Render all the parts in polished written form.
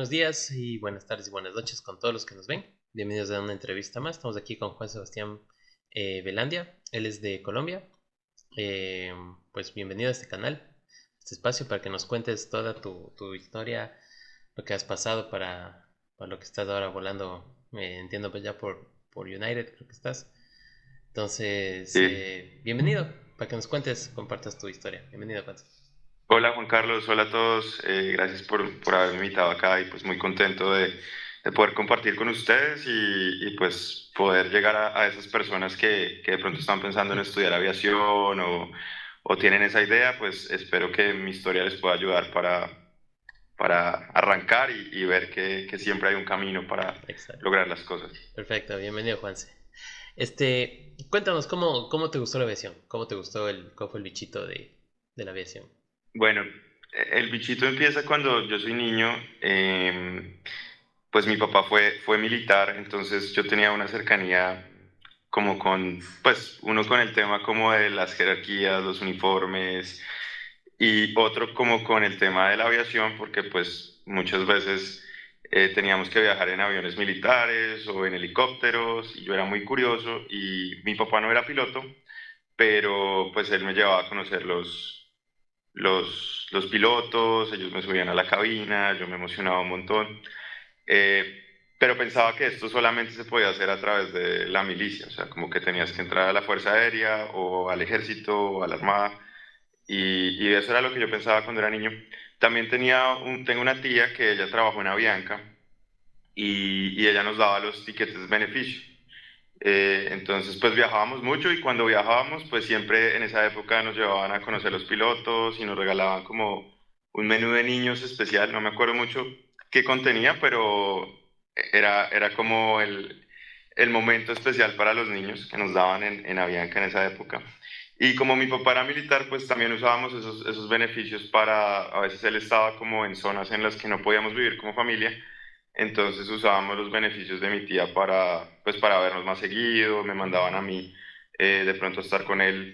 buenos días y buenas tardes y buenas noches con todos los que nos ven. Bienvenidos a una entrevista más. Estamos aquí con Juan Sebastián Velandia. Él es de Colombia. Eh, pues bienvenido a este canal, este espacio para que nos cuentes toda tu historia, lo que has pasado para lo que estás ahora volando. Entiendo pues ya por United, creo que estás. Entonces, Sí. bienvenido para que nos cuentes, compartas tu historia. Bienvenido, Juan. Hola Juan Carlos, hola a todos. Gracias por haberme invitado acá y pues muy contento de poder compartir con ustedes y pues poder llegar a esas personas que de pronto están pensando en estudiar aviación o tienen esa idea. Pues espero que mi historia les pueda ayudar para arrancar y ver que siempre hay un camino para Exacto. lograr las cosas. Perfecto, bienvenido, Juanse. Cuéntanos cómo te gustó la aviación, cómo fue el bichito de la aviación. Bueno, el bichito empieza cuando yo soy niño. Pues mi papá fue militar, entonces yo tenía una cercanía como con, pues uno con el tema como de las jerarquías, los uniformes y otro como con el tema de la aviación, porque pues muchas veces teníamos que viajar en aviones militares o en helicópteros y yo era muy curioso y mi papá no era piloto, pero pues él me llevaba a conocer los pilotos, ellos me subían a la cabina, yo me emocionaba un montón. Eh, pero pensaba que esto solamente se podía hacer a través de la milicia, o sea, como que tenías que entrar a la Fuerza Aérea o al Ejército o a la Armada, y eso era lo que yo pensaba cuando era niño. También tengo una tía que ella trabajó en Avianca y ella nos daba los tiquetes de beneficio. Entonces, pues viajábamos mucho y cuando viajábamos, pues siempre en esa época nos llevaban a conocer los pilotos y nos regalaban como un menú de niños especial, no me acuerdo mucho qué contenía, pero era como el momento especial para los niños que nos daban en Avianca en esa época. Y como mi papá era militar, pues también usábamos esos beneficios para, a veces él estaba como en zonas en las que no podíamos vivir como familia, entonces usábamos los beneficios de mi tía pues para vernos más seguido, me mandaban a mí de pronto a estar con él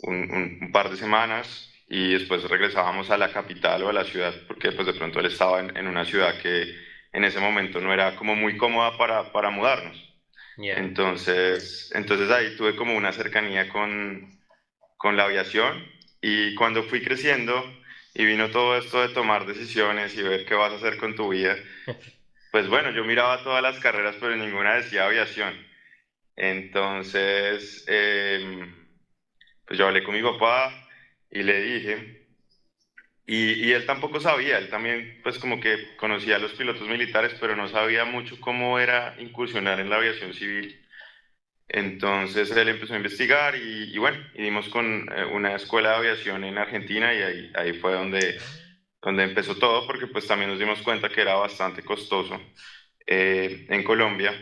un par de semanas y después regresábamos a la capital o a la ciudad, porque pues de pronto él estaba en una ciudad que en ese momento no era como muy cómoda para mudarnos. Ya. Entonces ahí tuve como una cercanía con la aviación y cuando fui creciendo y vino todo esto de tomar decisiones y ver qué vas a hacer con tu vida, pues bueno, yo miraba todas las carreras, pero ninguna decía aviación. Entonces, pues yo hablé con mi papá y le dije, y él tampoco sabía, él también pues como que conocía a los pilotos militares, pero no sabía mucho cómo era incursionar en la aviación civil. Entonces él empezó a investigar y bueno, y dimos con una escuela de aviación en Argentina y ahí fue donde empezó todo, porque pues también nos dimos cuenta que era bastante costoso en Colombia.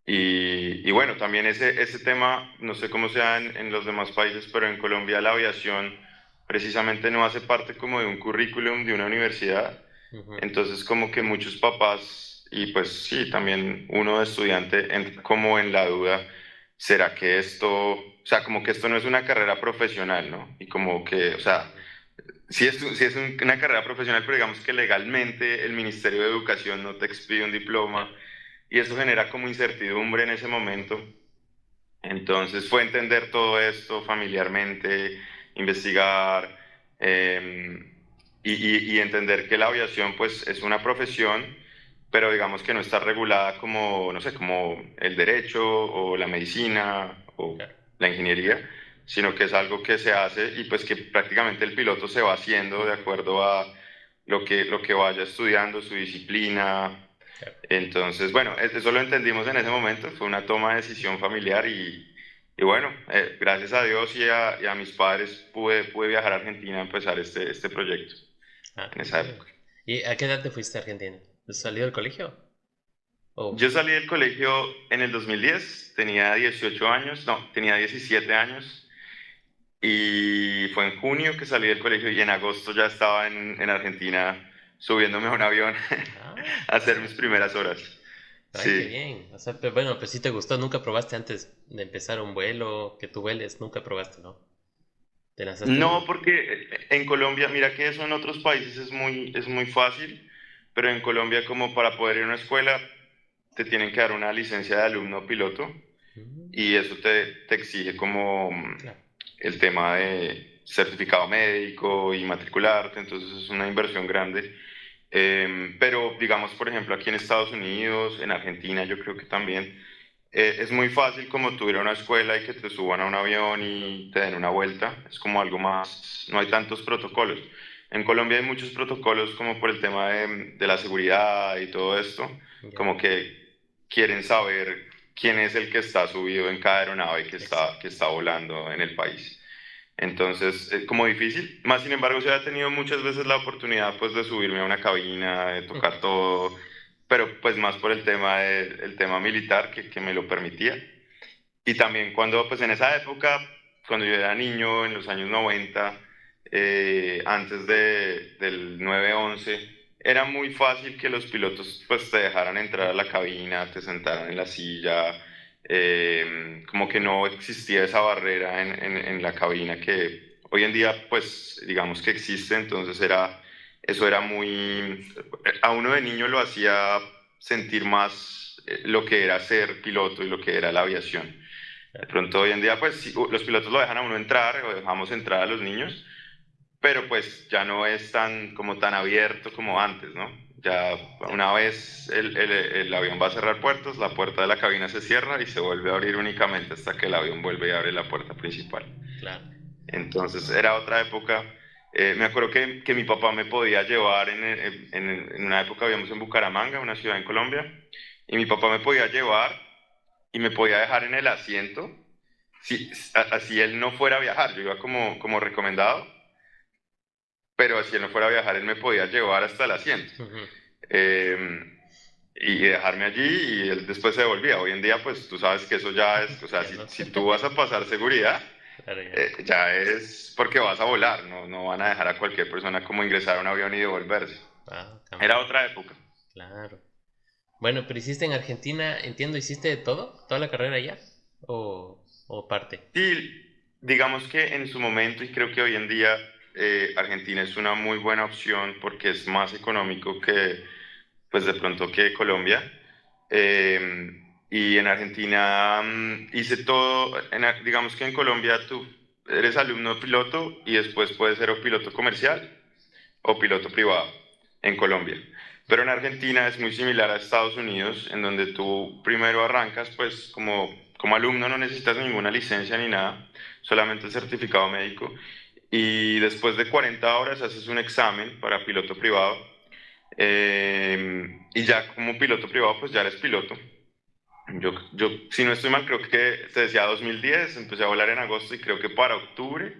Y bueno, también ese tema, no sé cómo sea en los demás países, pero en Colombia la aviación precisamente no hace parte como de un currículum de una universidad. Ujú. Entonces como que muchos papás y pues sí, también uno de estudiante entra como en la duda, ¿será que esto, o sea, como que esto no es una carrera profesional, ¿no? Y como que, o sea, Ujú. sí es una carrera profesional, pero digamos que legalmente el Ministerio de Educación no te expide un diploma Claro. y eso genera como incertidumbre en ese momento. Entonces fue entender todo esto familiarmente, investigar y entender que la aviación pues es una profesión, pero digamos que no está regulada como, no sé, como el derecho o la medicina o Claro. la ingeniería, sino que es algo que se hace y pues que prácticamente el piloto se va haciendo de Ujú. acuerdo a lo que vaya estudiando, su disciplina. Claro. Entonces, bueno, eso lo entendimos en ese momento, fue una toma de decisión familiar y bueno, gracias a Dios y a mis padres pude viajar a Argentina a empezar este proyecto Ah, en esa bien. época. ¿Y a qué edad te fuiste a Argentina? ¿Has salido del colegio? Oh, Yo salí del colegio en el 2010, tenía 18 años, no, tenía 17 años y fue en junio que salí del colegio y en agosto ya estaba en Argentina subiéndome a un avión a hacer mis ah, primeras horas. ay, qué Sí. bien. O sea, pero bueno, pues sí te gustó, nunca probaste antes de empezar un vuelo, que tú vueles, nunca probaste, ¿no? Te lanzaste No, de... porque en Colombia, mira que eso en otros países es muy fácil, pero en Colombia como para poder ir a una escuela te tienen que dar una licencia de alumno piloto Mm, y eso te exige como claro. el tema de certificado médico y matricularte, entonces es una inversión grande. Pero digamos, por ejemplo, aquí en Estados Unidos, en Argentina, yo creo que también es muy fácil como tú ir a una escuela y que te suban a un avión Ujú, y te den una vuelta. Es como algo más, no hay tantos protocolos. En Colombia hay muchos protocolos como por el tema de la seguridad y todo esto, ya, como que quieren saber quién es el que está subido en cada aeronave que exacto. está volando en el país. Entonces, es como difícil. Más sin embargo, se ha tenido muchas veces la oportunidad pues de subirme a una cabina, de Mm, tocar todo, pero pues más por el tema, el tema militar que me lo permitía. Y también cuando, pues en esa época, cuando yo era niño, en los años 90, antes del 9/11, era muy fácil que los pilotos pues te dejaran entrar a la cabina, te sentaran en la silla, como que no existía esa barrera en la cabina que hoy en día pues digamos que existe, entonces eso era muy, a uno de niño lo hacía sentir más lo que era ser piloto y lo que era la aviación. De claro. pronto hoy en día, pues sí, los pilotos lo dejan a uno entrar o dejamos entrar a los niños, pero pues ya no es tan, como tan abierto como antes, ¿no? Ya Ya, una vez el avión va a cerrar puertos, la puerta de la cabina se cierra y se vuelve a abrir únicamente hasta que el avión vuelve y abre la puerta principal. claro. Entonces era otra época. Me acuerdo que mi papá me podía llevar en una época, vivíamos en Bucaramanga, una ciudad en Colombia, y mi papá me podía llevar y me podía dejar en el asiento si, así él no fuera a viajar. Yo iba como recomendado, pero así él no fuera a viajar, él me podía llevar hasta el asiento Ujú, eh, y dejarme allí y él después se devolvía. Hoy en día, pues tú sabes que eso ya es, o sea, ya no. si tú vas a pasar seguridad, Claro, ya no. ya es porque vas a volar, no van a dejar a cualquier persona como ingresar a un avión y devolverse. Ah, Era cambió. otra época. Claro. Bueno, pero hiciste en Argentina, entiendo, ¿hiciste de todo? ¿Toda la carrera allá? ¿O parte? Sí, digamos que en su momento y creo que hoy en día Argentina es una muy buena opción porque es más económico que, pues de pronto que Colombia. Eh, y en Argentina hice todo, digamos que en Colombia tú eres alumno piloto y después puedes ser o piloto comercial o piloto privado en Colombia. Pero en Argentina es muy similar a Estados Unidos, en donde tú primero arrancas, pues como alumno no necesitas ninguna licencia ni nada, solamente el certificado médico. Y después de 40 horas haces un examen para piloto privado. Y ya como piloto privado, pues ya eres piloto. Si no estoy mal, creo que te decía 2010, empecé a volar en agosto y creo que para octubre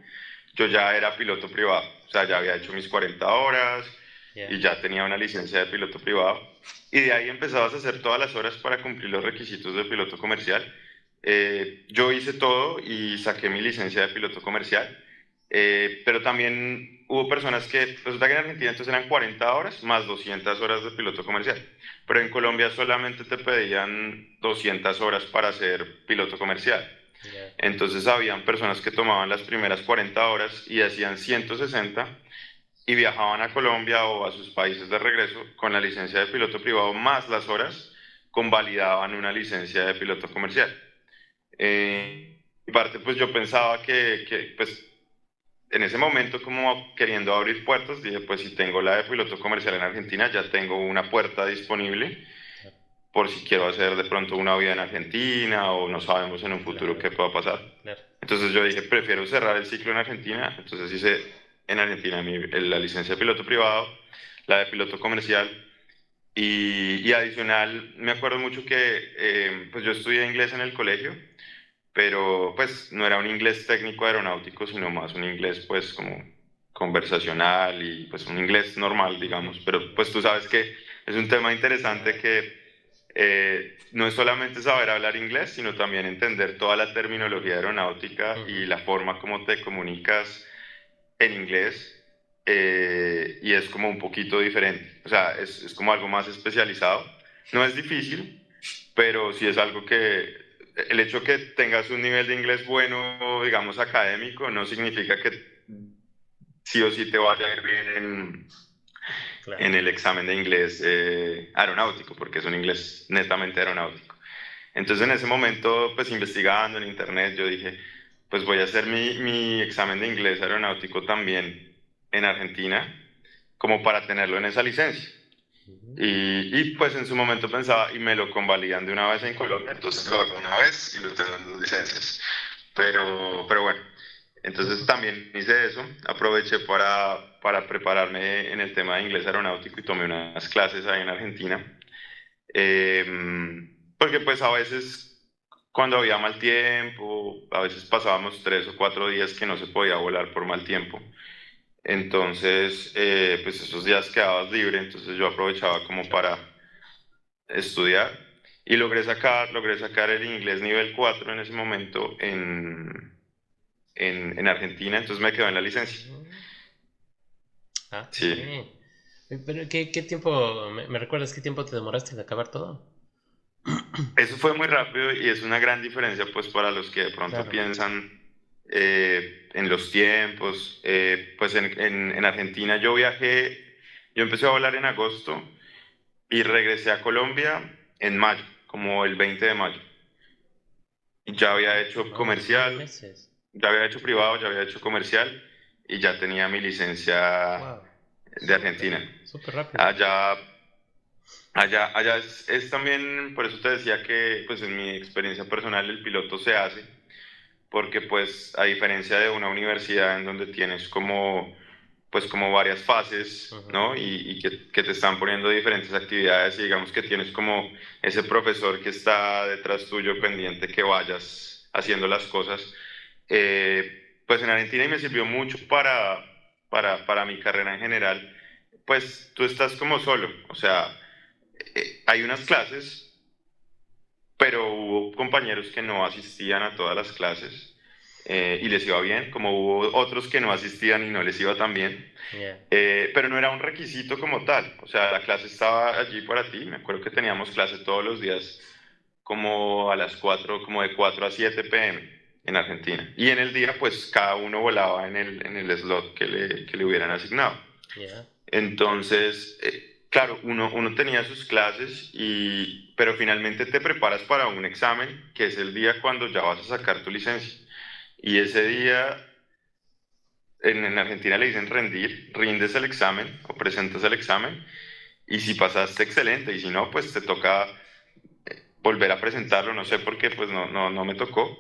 yo ya era piloto privado. O sea, ya había hecho mis 40 horas Ya. y ya tenía una licencia de piloto privado. Y de ahí empezabas a hacer todas las horas para cumplir los requisitos de piloto comercial. Yo hice todo y saqué mi licencia de piloto comercial. Pero también hubo personas que, resulta que en Argentina entonces eran 40 horas más 200 horas de piloto comercial. Pero en Colombia solamente te pedían 200 horas para ser piloto comercial. Ya. Entonces habían personas que tomaban las primeras 40 horas y hacían 160 y viajaban a Colombia o a sus países de regreso con la licencia de piloto privado más las horas, convalidaban una licencia de piloto comercial. En parte, pues yo pensaba pues en ese momento como queriendo abrir puertas, dije, pues si tengo la de piloto comercial en Argentina, ya tengo una puerta disponible Claro. por si quiero hacer de pronto una vida en Argentina o no sabemos en un futuro Claro. qué pueda pasar. Claro. Entonces yo dije, prefiero cerrar el ciclo en Argentina, entonces hice en Argentina la licencia de piloto privado, la de piloto comercial y adicional, me acuerdo mucho que pues yo estudié inglés en el colegio, pero pues no era un inglés técnico aeronáutico, sino más un inglés pues como conversacional y pues un inglés normal, Ujú, digamos, pero pues tú sabes que es un tema interesante claro. que no es solamente saber hablar inglés, sino también entender toda la terminología aeronáutica Ujú, y la forma como te comunicas en inglés. Y es como un poquito diferente, o sea, es como algo más especializado. No es difícil, pero sí es algo que el hecho que tengas un nivel de inglés bueno, digamos académico, no significa que sí o sí te vaya a ir bien claro. en el examen de inglés aeronáutico, porque es un inglés netamente aeronáutico. Entonces en ese momento, pues investigando en internet, yo dije, pues voy a hacer mi examen de inglés aeronáutico también en Argentina, como para tenerlo en esa licencia. Ujú. Pues en su momento pensaba, y me lo convalidan de una vez en Colombia, entonces lo hago una vez y lo tengo en dos licencias. Pero bueno, entonces también hice eso, aproveché para prepararme en el tema de inglés aeronáutico y tomé unas clases ahí en Argentina. Porque pues a veces cuando había mal tiempo, a veces pasábamos 3 o 4 días que no se podía volar por mal tiempo. Entonces, pues esos días quedabas libre, entonces yo aprovechaba como para estudiar y logré sacar el inglés nivel 4 en ese momento en Argentina, entonces me quedé en la licencia. Ujú. Ah, qué Sí, bien. Pero ¿qué tiempo, me recuerdas qué tiempo te demoraste en acabar todo? eso fue muy rápido y es una gran diferencia pues para los que de pronto Claro. piensan en los tiempos. Pues en Argentina yo empecé a volar en agosto y regresé a Colombia en mayo, como el 20 de mayo. Ya había hecho No, pues 9 comercial, meses. ya había hecho privado, ya había hecho comercial y ya tenía mi licencia Wow. de Súper, Argentina. súper rápido. Allá, allá es también, por eso te decía que pues en mi experiencia personal el piloto se hace, porque pues a diferencia de una universidad en donde tienes como varias fases, Ujú. ¿no? Y que te están poniendo diferentes actividades y digamos que tienes como ese profesor que está detrás tuyo Ujú. pendiente que vayas haciendo las cosas. Pues en Argentina y me sirvió mucho para mi carrera en general, pues tú estás como solo, o sea, hay unas clases, pero hubo compañeros que no asistían a todas las clases y les iba bien, como hubo otros que no asistían y no les iba tan bien. Ya. Pero no era un requisito como tal, o sea, la clase estaba allí para ti, me acuerdo que teníamos clase todos los días como a las 4 como de 4 a 7 p.m. en Argentina. Y en el día, pues cada uno volaba en el slot que le hubieran asignado. Ya. Entonces, claro, uno tenía sus clases, pero finalmente te preparas para un examen, que es el día cuando ya vas a sacar tu licencia. Y ese día, en Argentina le dicen rendir, rindes el examen o presentas el examen, y si pasaste, excelente, y si no, pues te toca volver a presentarlo, no sé por qué, pues no me tocó.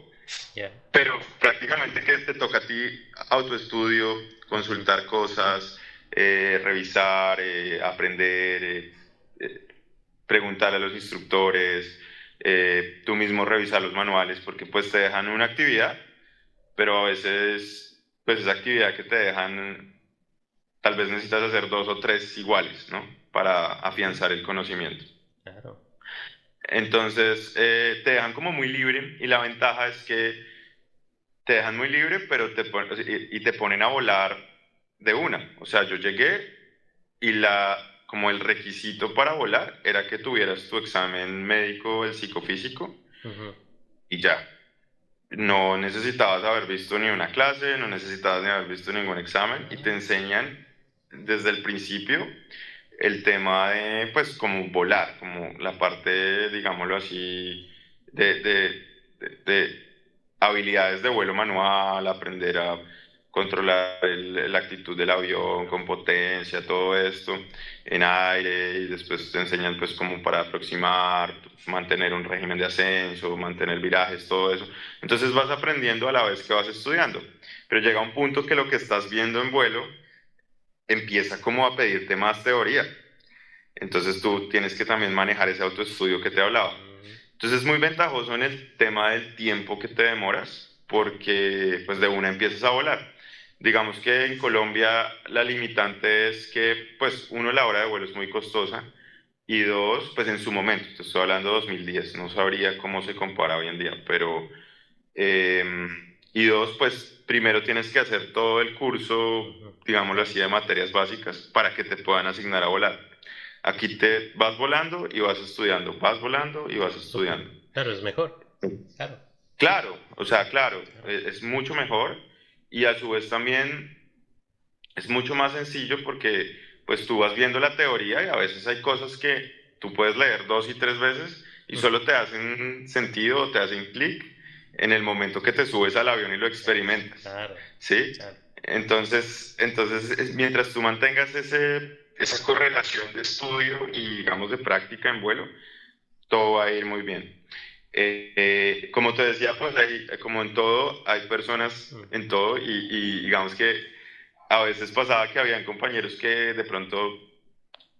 Ya. Pero prácticamente que te toca a ti autoestudio, Ujú. consultar cosas, revisar, aprender, eh, preguntar a los instructores, tú mismo revisar los manuales, porque pues te dejan una actividad, pero a veces pues esa actividad que te dejan, tal vez necesitas hacer dos o tres iguales, ¿no? Para Ujú. afianzar el conocimiento. Claro. Entonces te dejan como muy libre y la ventaja es que te dejan muy libre, pero y te ponen a volar de una. O sea, yo llegué y como el requisito para volar era que tuvieras tu examen médico, el psicofísico, Ujú. y ya. No necesitabas haber visto ni una clase, no necesitabas ni haber visto ningún examen, y te Ah, enseñan desde el principio el tema de, pues, como volar, como la parte, digámoslo así, de habilidades de vuelo manual, aprender a controlar la actitud del avión con potencia, todo esto en aire, y después te enseñan pues como para aproximar, mantener un régimen de ascenso, mantener virajes, todo eso. Entonces vas aprendiendo a la vez que vas estudiando, pero llega un punto que lo que estás viendo en vuelo empieza como a pedirte más teoría. Entonces tú tienes que también manejar ese autoestudio que te hablaba. ujú. Entonces es muy ventajoso en el tema del tiempo que te demoras, porque pues de una empiezas a volar. Digamos que en Colombia la limitante es que pues uno, la hora de vuelo es muy costosa, y dos, pues en su momento, te estoy hablando de 2010, no sabría cómo se compara hoy en día, pero eh, y dos, pues primero tienes que hacer todo el curso, Ujú. digámoslo Claro. así, de materias básicas para que te puedan asignar a volar. Aquí te vas volando y vas estudiando, vas volando y vas Súper. estudiando. Claro, es mejor. Claro. Claro, o sea, claro, Claro. es mucho mejor, y a su vez también es mucho más sencillo porque pues tú vas viendo la teoría y a veces hay cosas que tú puedes leer 2 y 3 veces y Ujú. solo te hacen sentido o te hacen clic en el momento que te subes al avión y lo experimentas, Claro, ¿sí? claro. Entonces, mientras tú mantengas esa correlación de estudio y, digamos, de práctica en vuelo, todo va a ir muy bien. Como te decía, pues como en todo, hay personas Mm. en todo y digamos que a veces pasaba que habían compañeros que de pronto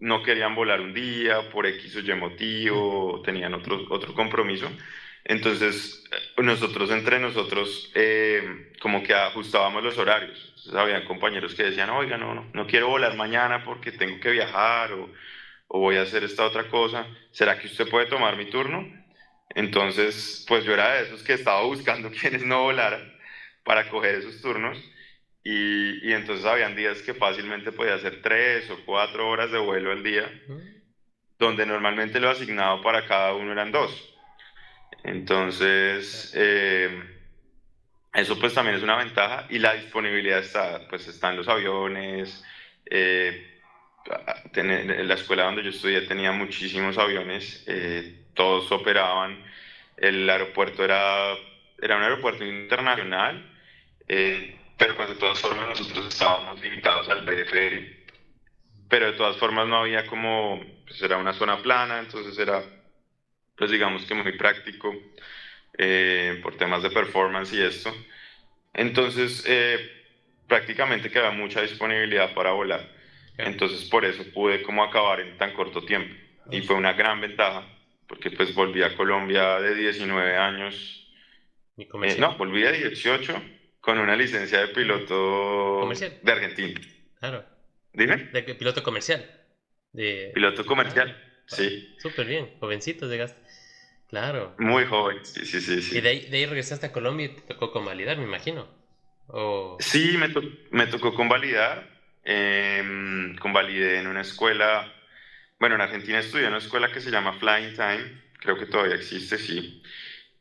no querían volar un día por X o Y Ujú. motivo, o tenían otro compromiso. Entonces, nosotros entre nosotros como que ajustábamos los horarios. Entonces, habían compañeros que decían, oiga, no quiero volar mañana porque tengo que viajar o voy a hacer esta otra cosa. ¿Será que usted puede tomar mi turno? Entonces, pues yo era de esos que estaba buscando quienes no volaran para coger esos turnos. Y entonces habían días que fácilmente podía hacer 3 o 4 horas de vuelo al día, Mm. donde normalmente lo asignado para cada uno eran 2. Entonces, eso pues también es una ventaja y la disponibilidad está, pues está en los aviones. En la escuela donde yo estudié tenía muchísimos aviones, todos operaban. El aeropuerto era un aeropuerto internacional, pero pues de todas formas nosotros estábamos limitados al BFR, pero de todas formas no había como, pues era una zona plana, entonces era, pues digamos que muy práctico por temas de performance y esto. Entonces, prácticamente que había mucha disponibilidad para volar. Claro. Entonces, por eso pude como acabar en tan corto tiempo. Y Uf, fue una gran ventaja, porque pues volví a Colombia de 19 años. mi comercial. No, volví de 18 con una licencia de piloto Comercial, de Argentina. claro. Dime, De piloto comercial. piloto Ah, comercial. ah, Sí, súper bien. Jovencito llegaste. Claro. muy joven. Sí, sí, sí, Y sí. de ahí regresaste a Colombia y te tocó convalidar, me imagino. O. Sí, me tocó convalidar. Convalidé en una escuela. Bueno, en Argentina estudié en una escuela que se llama Flying Time, creo que todavía existe, sí.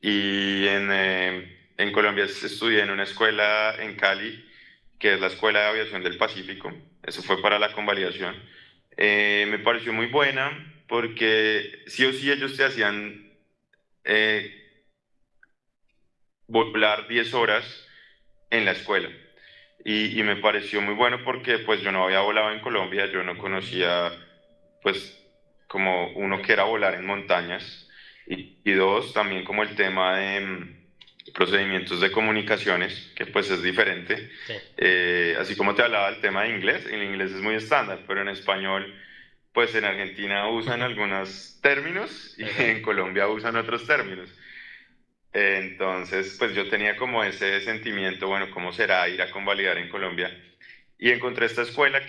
Y en Colombia estudié en una escuela en Cali, que es la Escuela de Aviación del Pacífico. Eso fue para la convalidación. Me pareció muy buena porque sí o sí ellos te hacían eh, volar 10 horas en la escuela. Y me pareció muy bueno porque pues yo no había volado en Colombia, yo no Mm. conocía pues como uno que era volar en montañas y dos, también como el tema de procedimientos de comunicaciones, que pues es diferente. Sí. Así como te hablaba del tema de inglés, el inglés es muy estándar, pero en español pues en Argentina usan algunos términos y Ajá. en Colombia usan otros términos. Entonces, pues yo tenía como ese sentimiento, bueno, ¿cómo será ir a convalidar en Colombia? Y encontré esta escuela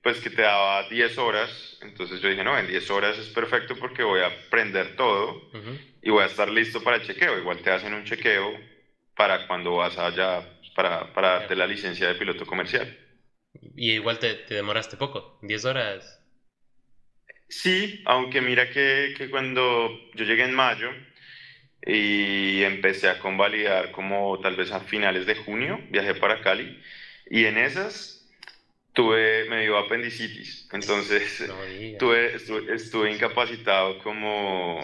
pues, que te daba 10 horas. Entonces yo dije, no, en 10 horas es perfecto porque voy a aprender todo Ujú. y voy a estar listo para el chequeo. Igual te hacen un chequeo para cuando vas allá, para Claro. darte la licencia de piloto comercial. Y igual te demoraste poco, 10 horas. Sí, aunque mira que cuando yo llegué en mayo y empecé a convalidar como tal vez a finales de junio, viajé para Cali y en esas me dio apendicitis, entonces No digas. estuve incapacitado como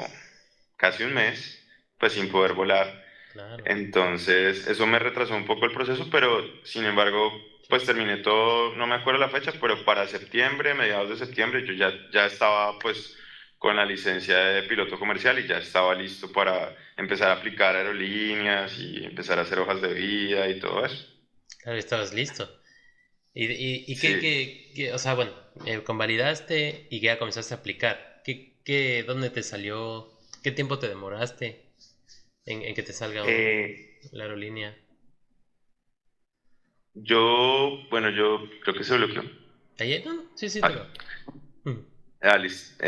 casi un mes, pues sin poder volar. Claro. Entonces eso me retrasó un poco el proceso, pero sin embargo, pues terminé todo, no me acuerdo la fecha, pero para septiembre, mediados de septiembre, yo ya estaba pues con la licencia de piloto comercial y ya estaba listo para empezar a aplicar aerolíneas y empezar a hacer hojas de vida y todo eso. Claro, estabas listo. ¿Y Sí. o sea, bueno, convalidaste y ya comenzaste a aplicar? ¿Dónde te salió? ¿Qué tiempo te demoraste en que te salga Eh, la aerolínea? bueno, yo creo que se bloqueó. ¿Ayer? No, no, sí, sí, te Ah, veo. Mm. Listo.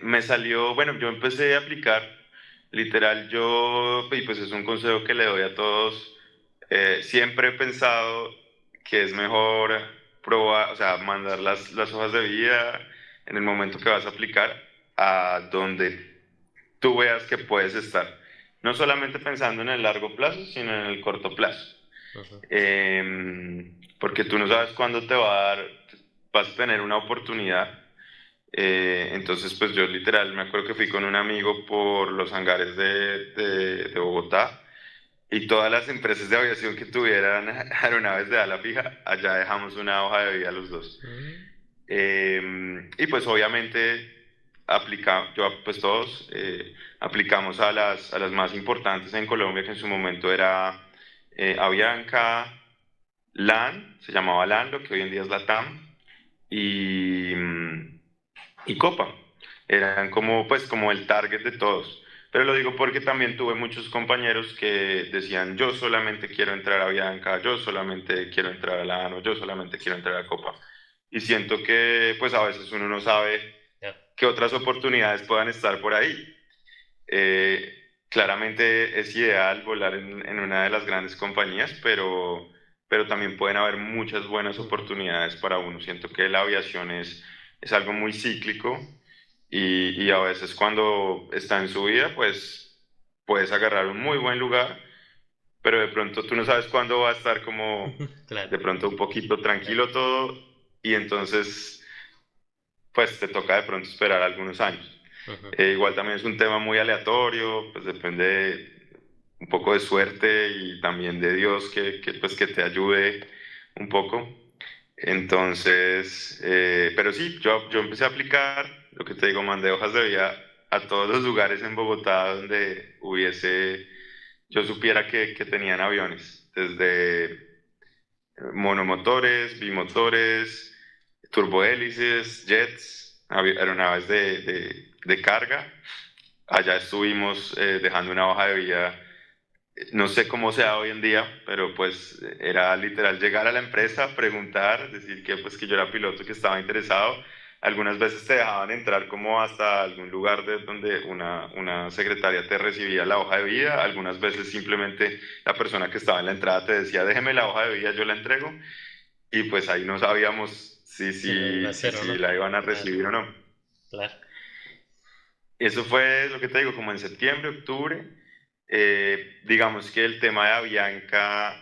Me salió, bueno, yo empecé a aplicar, literal, y pues es un consejo que le doy a todos. Siempre he pensado que es mejor probar, o sea, mandar las hojas de vida en el momento que vas a aplicar a donde tú veas que puedes estar. No solamente pensando en el largo plazo, sino en el corto plazo. Ujú. Porque tú no sabes cuándo te va a dar. vas a tener una oportunidad. Entonces, pues yo literal me acuerdo que fui con un amigo por los hangares de Bogotá y todas las empresas de aviación que tuvieran aeronaves de ala fija, allá dejamos una hoja de vida los dos. Mm, Y pues obviamente pues todos aplicamos a las más importantes en Colombia, que en su momento era Avianca, LAN, se llamaba LAN, lo que hoy en día es la TAM, y, y Copa. Eran como, pues, como el target de todos. Pero lo digo porque también tuve muchos compañeros que decían, yo solamente quiero entrar a Bianca, yo solamente quiero entrar a la ANO, yo solamente quiero entrar a Copa. Y siento que, pues, a veces uno no sabe ya. qué otras oportunidades puedan estar por ahí. Claramente es ideal volar en una de las grandes compañías, pero también pueden haber muchas buenas Ujú. oportunidades para uno. Siento que la aviación es algo muy cíclico y a veces cuando está en su vida, pues puedes agarrar un muy buen lugar, pero de pronto tú no sabes cuándo va a estar como Claro, de pronto un poquito claro. tranquilo todo y entonces pues te toca de pronto esperar algunos años. Ujú. Igual también es un tema muy aleatorio, pues depende un poco de suerte y también de Dios pues que te ayude un poco. Entonces, pero sí, yo empecé a aplicar, lo que te digo, mandé hojas de vida a todos los lugares en Bogotá donde yo supiera que tenían aviones, desde monomotores, bimotores, turbohélices, jets, aeronaves de carga. Allá estuvimos dejando una hoja de vida. No sé cómo sea hoy en día, pero pues era literal llegar a la empresa, preguntar, decir que pues que yo era piloto, que estaba interesado. Algunas veces te dejaban entrar como hasta algún lugar donde una secretaria te recibía la hoja de vida. Algunas veces simplemente la persona que estaba en la entrada te decía, déjeme la hoja de vida, yo la entrego. Y pues ahí no sabíamos Si lo iba a hacer o si no. la iban a Claro, recibir o no. claro. Eso fue lo que te digo, como en septiembre, octubre. Digamos que el tema de Avianca,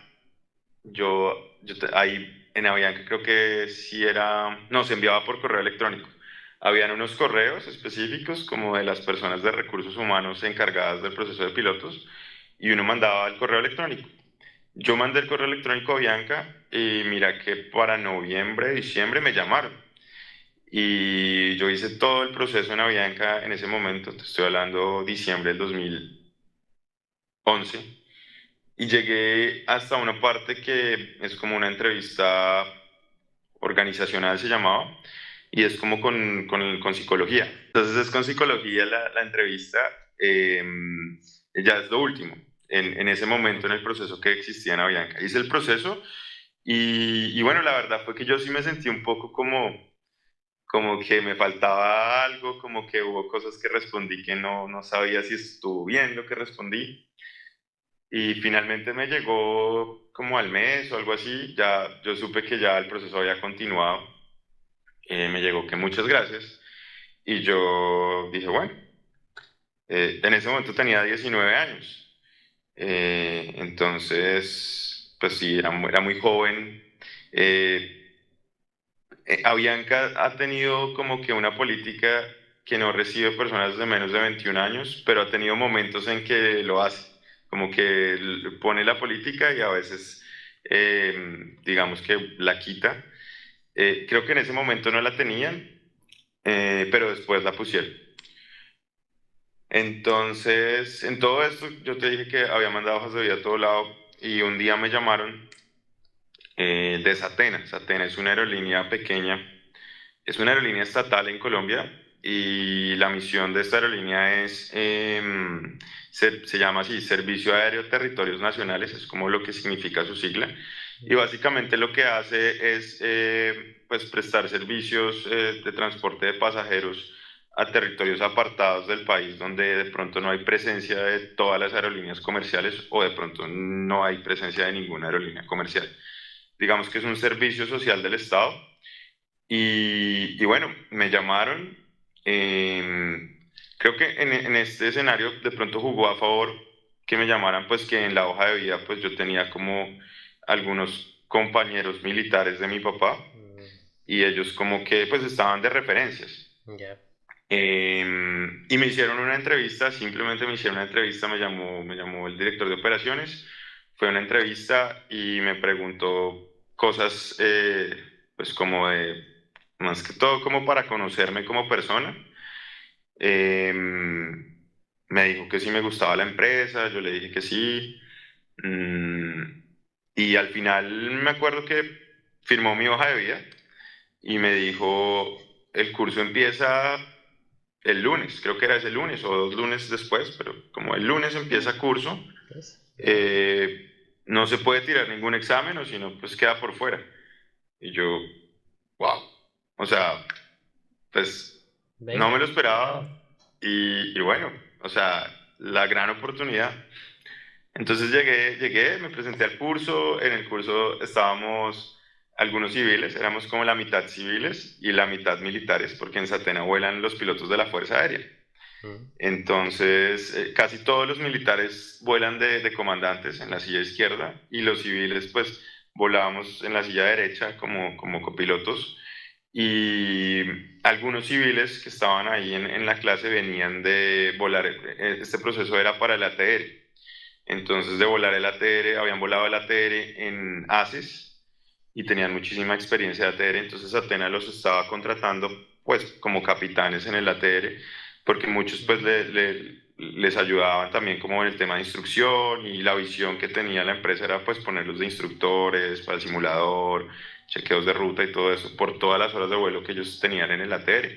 ahí en Avianca creo que sí era, no, se enviaba por correo electrónico. Habían unos correos específicos como de las personas de recursos humanos encargadas del proceso de pilotos y uno mandaba el correo electrónico. Yo mandé el correo electrónico a Bianca y mira que para noviembre, diciembre me llamaron. Y yo hice todo el proceso en Avianca en ese momento, te estoy hablando diciembre del 2011, y llegué hasta una parte que es como una entrevista organizacional, se llamaba, y es como con psicología. Entonces es con psicología la entrevista, eh, ya es lo último, en ese momento en Ujú. el proceso que existía en Avianca. Hice el proceso y bueno, la verdad fue que yo sí me sentí un poco como que me faltaba algo, como que hubo cosas que respondí que no sabía si estuvo bien lo que respondí. Y finalmente me llegó como al mes o algo así, ya yo supe que ya el proceso había continuado. Me llegó que muchas gracias. Y yo dije, bueno, en ese momento tenía 19 años. Entonces, pues sí, era muy joven. Eh, Avianca ha tenido como que una política que no recibe personas de menos de 21 años, pero ha tenido momentos en que lo hace, como que pone la política y a veces, digamos que la quita. Creo que en ese momento no la tenían, pero después la pusieron. Entonces, en todo esto, yo te dije que había mandado hojas de vida a todo lado y un día me llamaron de Satena. Satena es una aerolínea pequeña. Es una aerolínea estatal en Colombia y la misión de esta aerolínea se llama así, Servicio Aéreo Territorios Nacionales, es como lo que significa su sigla. Y básicamente lo que hace es pues prestar servicios de transporte de pasajeros a territorios apartados del país donde de pronto no hay presencia de todas las aerolíneas comerciales o de pronto no hay presencia de ninguna aerolínea comercial. Digamos que es un servicio social del Estado y bueno, me llamaron. Creo que en este escenario de pronto jugó a favor que me llamaran, pues que en la hoja de vida pues yo tenía como algunos compañeros militares de mi papá. y ellos como que pues estaban de referencias. Ya. Y me hicieron una entrevista, simplemente me hicieron una entrevista, me llamó el director de operaciones, fue una entrevista y me preguntó cosas, pues como de, más que todo como para conocerme como persona. Me dijo que sí me gustaba la empresa, yo le dije que sí. Mm, y al final me acuerdo que firmó mi hoja de vida y me dijo, el curso empieza el lunes, creo que era ese lunes o 2 lunes después, pero como el lunes empieza curso, Pues, ya. eh, no se puede tirar ningún examen o si no, pues queda por fuera. Y yo, wow, o sea, pues no me Venga. lo esperaba y bueno, o sea, la gran oportunidad. Entonces me presenté al curso, en el curso estábamos algunos civiles, éramos como la mitad civiles y la mitad militares, porque en Satena vuelan los pilotos de la Fuerza Aérea. Mm, Entonces, casi todos los militares vuelan de comandantes en la silla izquierda y los civiles pues volábamos en la silla derecha como copilotos y algunos civiles que estaban ahí en la clase venían de volar, este proceso era para el ATR, entonces de volar el ATR, habían volado el ATR en ACES y tenían muchísima experiencia de ATR, entonces Athena los estaba contratando pues como capitanes en el ATR, porque muchos pues les ayudaban también como en el tema de instrucción y la visión que tenía la empresa era pues ponerlos de instructores para el simulador, chequeos de ruta y todo eso por todas las horas de vuelo que ellos tenían en el ATR.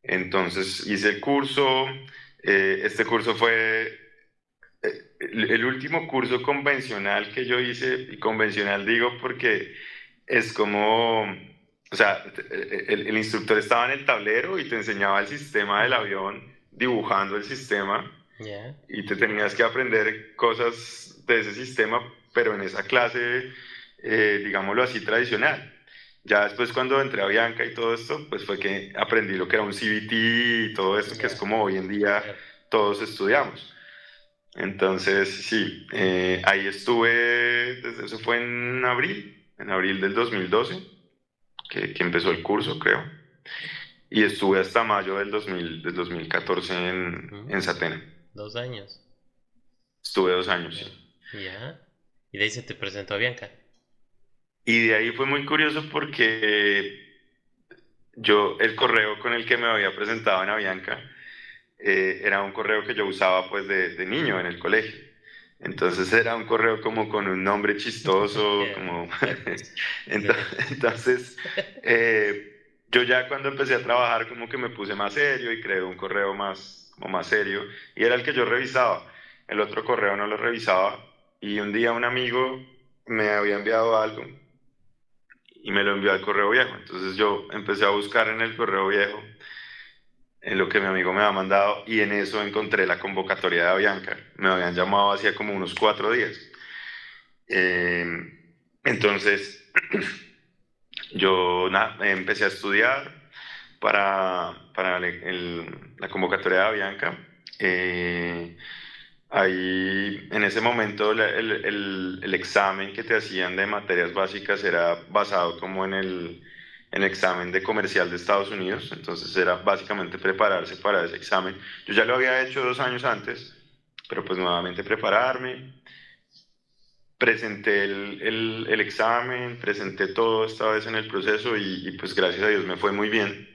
Entonces hice el curso, este curso fue el último curso convencional que yo hice, y convencional digo porque es como, o sea, el instructor estaba en el tablero y te enseñaba el sistema del mm, avión, dibujando el sistema, ya. y te tenías que aprender cosas de ese sistema, pero en esa clase, digámoslo así, tradicional. Ya después cuando entré a Bianca y todo esto, pues fue que aprendí lo que era un CVT y todo esto, que es Ya. como hoy en día Claro. todos estudiamos. Entonces, sí, ahí estuve, eso fue en abril del 2012, que empezó el curso, creo, y estuve hasta mayo del 2014 en Mm, Satena. 2 años. Estuve 2 años, Ya. sí. Ya. Y de ahí se te presentó a Bianca. Y de ahí fue muy curioso porque yo, el correo con el que me había presentado en Avianca, era un correo que yo usaba pues de niño en el colegio. Entonces era un correo como con un nombre chistoso, Ya. como... Claro. Entonces, yo ya cuando empecé a trabajar como que me puse más serio y creé un correo más, como más serio y era el que yo revisaba. El otro correo no lo revisaba y un día un amigo me había enviado algo y me lo envió al correo viejo. Entonces yo empecé a buscar en el correo viejo en lo que mi amigo me había mandado y en eso encontré la convocatoria de Avianca. Me habían llamado hacía como unos 4 días. Eh, entonces yo empecé a estudiar para la convocatoria de Avianca. Eh, Ahí, en ese momento, el examen que te hacían de materias básicas era basado como en el examen de comercial de Estados Unidos, entonces era básicamente prepararse para ese examen. Yo ya lo había hecho 2 años antes, pero pues nuevamente prepararme. Presenté el examen, presenté todo esta vez en el proceso y pues gracias a Dios me fue muy bien.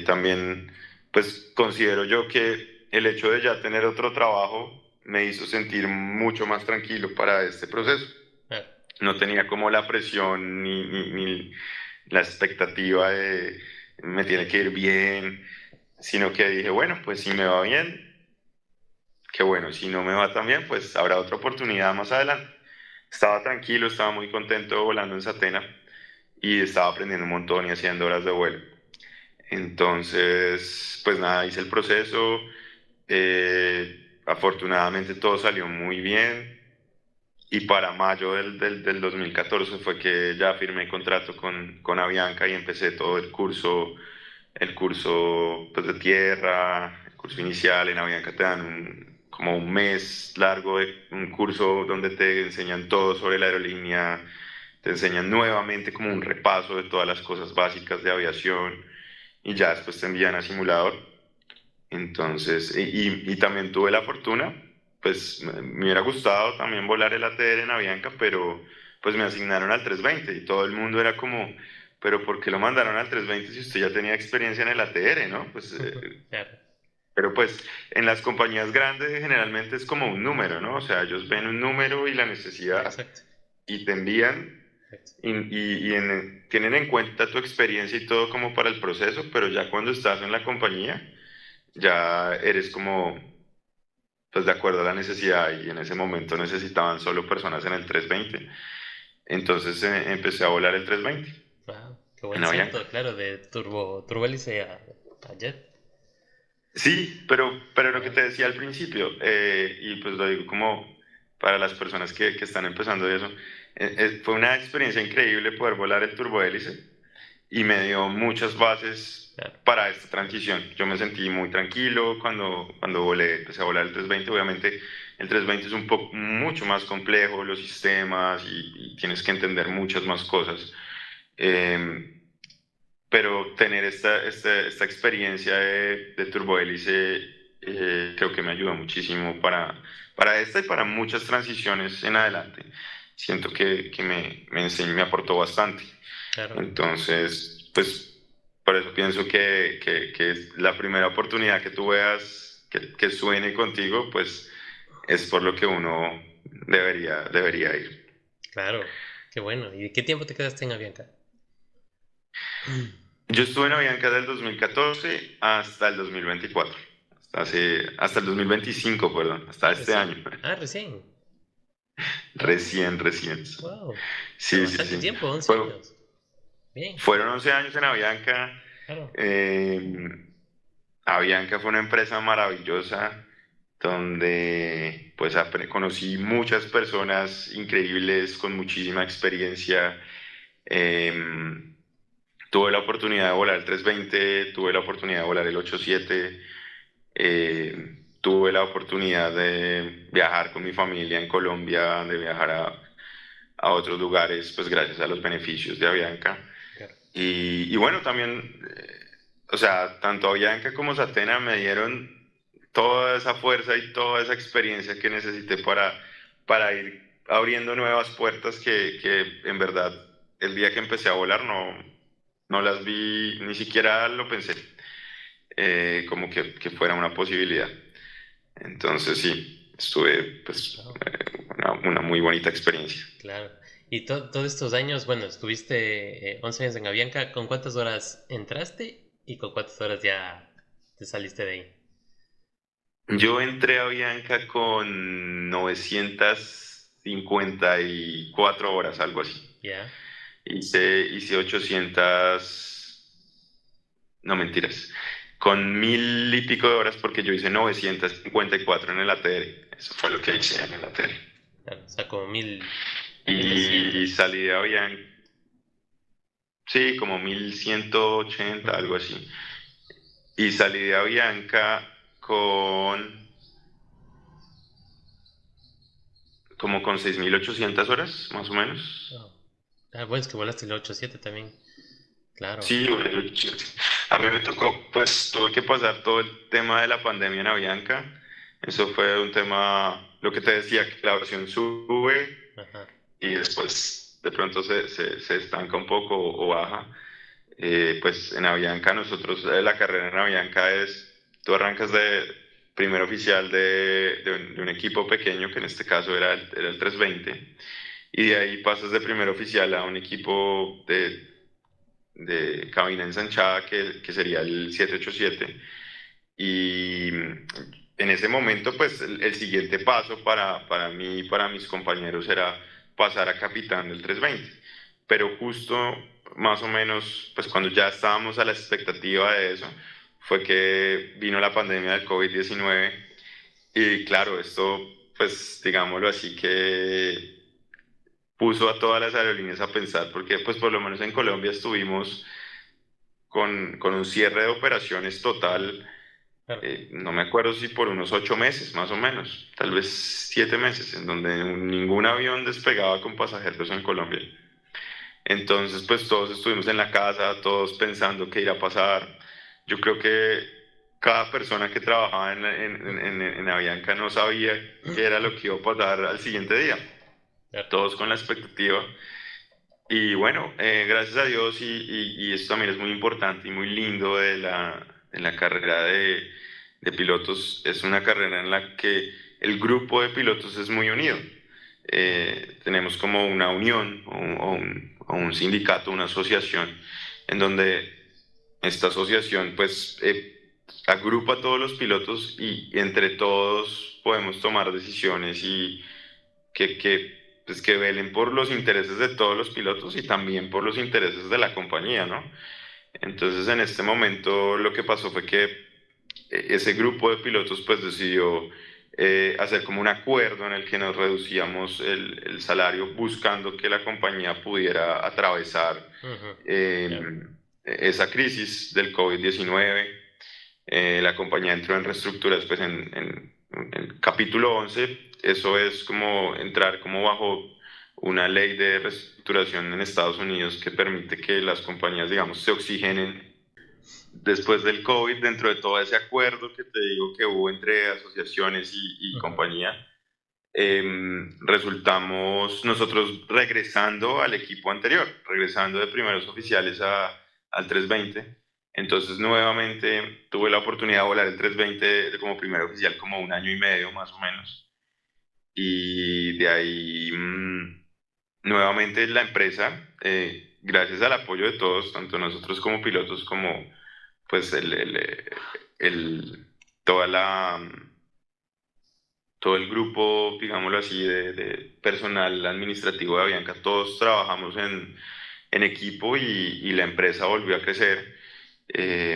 También, pues considero yo que el hecho de ya tener otro trabajo me hizo sentir mucho más tranquilo para este proceso. Claro. No tenía como la presión ni la expectativa de me tiene que ir bien, sino que dije, bueno, pues si me va bien, qué bueno, si no me va tan bien, pues habrá otra oportunidad más adelante. Estaba tranquilo, estaba muy contento volando en Satena y estaba aprendiendo un montón y haciendo horas de vuelo. Entonces, pues nada, hice el proceso. Afortunadamente todo salió muy bien. Y para mayo del 2014 fue que ya firmé contrato con Avianca y empecé todo el curso pues, de tierra, el curso inicial. En Avianca te dan como un mes largo de un curso donde te enseñan todo sobre la aerolínea, te enseñan nuevamente como un repaso de todas las cosas básicas de aviación y ya después te envían a simulador. Entonces, y también tuve la fortuna, pues me hubiera gustado también volar el ATR en Avianca, pero pues me asignaron al 320 y todo el mundo era como, pero ¿por qué lo mandaron al 320 si usted ya tenía experiencia en el ATR, ¿no? Pues, Claro, pero pues en las compañías grandes generalmente es como un número, ¿no? O sea, ellos ven un número y la necesidad exacto, y te envían exacto. tienen en cuenta tu experiencia y todo como para el proceso, pero ya cuando estás en la compañía, ya eres como, pues de acuerdo a la necesidad y en ese momento necesitaban solo personas en el 320. Entonces empecé a volar el 320 Wow, qué buen en Avianca. salto, claro, de turbohélice a jet. Sí, pero lo que Wow, te decía al principio, y pues lo digo como para las personas que están empezando eso, fue una experiencia increíble poder volar el turbohélice y me dio muchas bases claro, para esta transición. Yo me sentí muy tranquilo cuando volé, empecé a volar el 320. Obviamente el 320 es un poco mucho más complejo, los sistemas y tienes que entender muchas más cosas. Eh, pero tener esta experiencia de turbohélice creo que me ayudó muchísimo para esta y para muchas transiciones en adelante. Siento que me enseñó, me aportó bastante. claro. Entonces, pues por eso pienso que es la primera oportunidad que tú veas que suene contigo, pues es por lo que uno debería ir. Claro, qué bueno. ¿Y qué tiempo te quedaste en Avianca? Yo estuve en Avianca del 2014 hasta el 2024, hasta el 2025, perdón, hasta Ah, este recién. año. Ah, recién. Wow, Recién. wow. Pero Sí, sí, bastante sí. tiempo, 11 Fue- años. Bien, fueron 11 años en Avianca. claro. eh, Avianca fue una empresa maravillosa donde pues conocí muchas personas increíbles con muchísima experiencia. Em, Tuve la oportunidad de volar el 320, tuve la oportunidad de volar el 87, tuve la oportunidad de viajar con mi familia en Colombia, de viajar a otros lugares, pues gracias a los beneficios de Avianca. Claro. Y bueno, también, o sea, tanto Avianca como Satena me dieron toda esa fuerza y toda esa experiencia que necesité para ir abriendo nuevas puertas que en verdad el día que empecé a volar no las vi, ni siquiera lo pensé, como que fuera una posibilidad. Entonces sí, estuve pues Wow, una muy bonita experiencia. claro. Y todos estos años, bueno, estuviste 11 años en Avianca. ¿Con cuántas horas entraste y con cuántas horas ya te saliste de ahí? Yo entré a Bianca con 954 horas, algo así. Ya, Hice 800, no mentiras, con 1000 y pico de horas porque yo hice 954 en el ATR. Eso fue lo que hice en el ATR. claro. O sea, como mil Y doscientos. salí de Avianca, sí, como 1180, algo Ujú. así. Y salí de Avianca con con 6800 horas, más o menos. Wow. Ah, bueno, es que volaste el 87 también. Claro, Sí, bueno, a mí me tocó, pues tuve que pasar todo el tema de la pandemia en Avianca. Eso fue un tema, lo que te decía, que la versión sube ajá, y después de pronto se estanca un poco o baja. Pues en Avianca nosotros, la carrera en Avianca es, tú arrancas de primer oficial de un equipo pequeño, que en este caso era el 320, y de ahí pasas de primer oficial a un equipo de cabina ensanchada que sería el 787. Y en ese momento, pues el siguiente paso para mí y para mis compañeros era pasar a capitán del 320. Pero justo más o menos, pues cuando ya estábamos a la expectativa de eso, fue que vino la pandemia del COVID-19 y claro, esto, pues digámoslo así, que puso a todas las aerolíneas a pensar, porque pues por lo menos en Colombia estuvimos con un cierre de operaciones total, claro. no me acuerdo si por unos 8 meses más o menos, tal vez 7 meses, en donde ningún avión despegaba con pasajeros en Colombia. Entonces, pues todos estuvimos en la casa, todos pensando qué irá a pasar. Yo creo que cada persona que trabajaba en Avianca no sabía qué era lo que iba a pasar al siguiente día. Claro. Todos con la expectativa. Y bueno, gracias a Dios, y esto también es muy importante y muy lindo de la carrera de pilotos, es una carrera en la que el grupo de pilotos es muy unido. Tenemos como una unión o un sindicato, una asociación, en donde esta asociación pues agrupa a todos los pilotos y entre todos podemos tomar decisiones y pues que velen por los intereses de todos los pilotos y también por los intereses de la compañía, ¿no? Entonces en este momento lo que pasó fue que ese grupo de pilotos pues decidió hacer como un acuerdo en el que nos reducíamos el salario buscando que la compañía pudiera atravesar Ujú. eh, Claro. esa crisis del COVID-19. La compañía entró en reestructuras pues en capítulo 11. Eso es como entrar como bajo una ley de reestructuración en Estados Unidos que permite que las compañías, digamos, se oxigenen después del COVID dentro de todo ese acuerdo que te digo que hubo entre asociaciones y Ujú. compañía. Resultamos nosotros regresando al equipo anterior, regresando de primeros oficiales al 320. Entonces nuevamente tuve la oportunidad de volar el 320 como primer oficial como un año y medio más o menos. Y de ahí nuevamente la empresa, gracias al apoyo de todos, tanto nosotros como pilotos como pues el- toda todo el grupo, digámoslo así, de personal administrativo de Avianca, todos trabajamos en equipo y la empresa volvió a crecer. eh,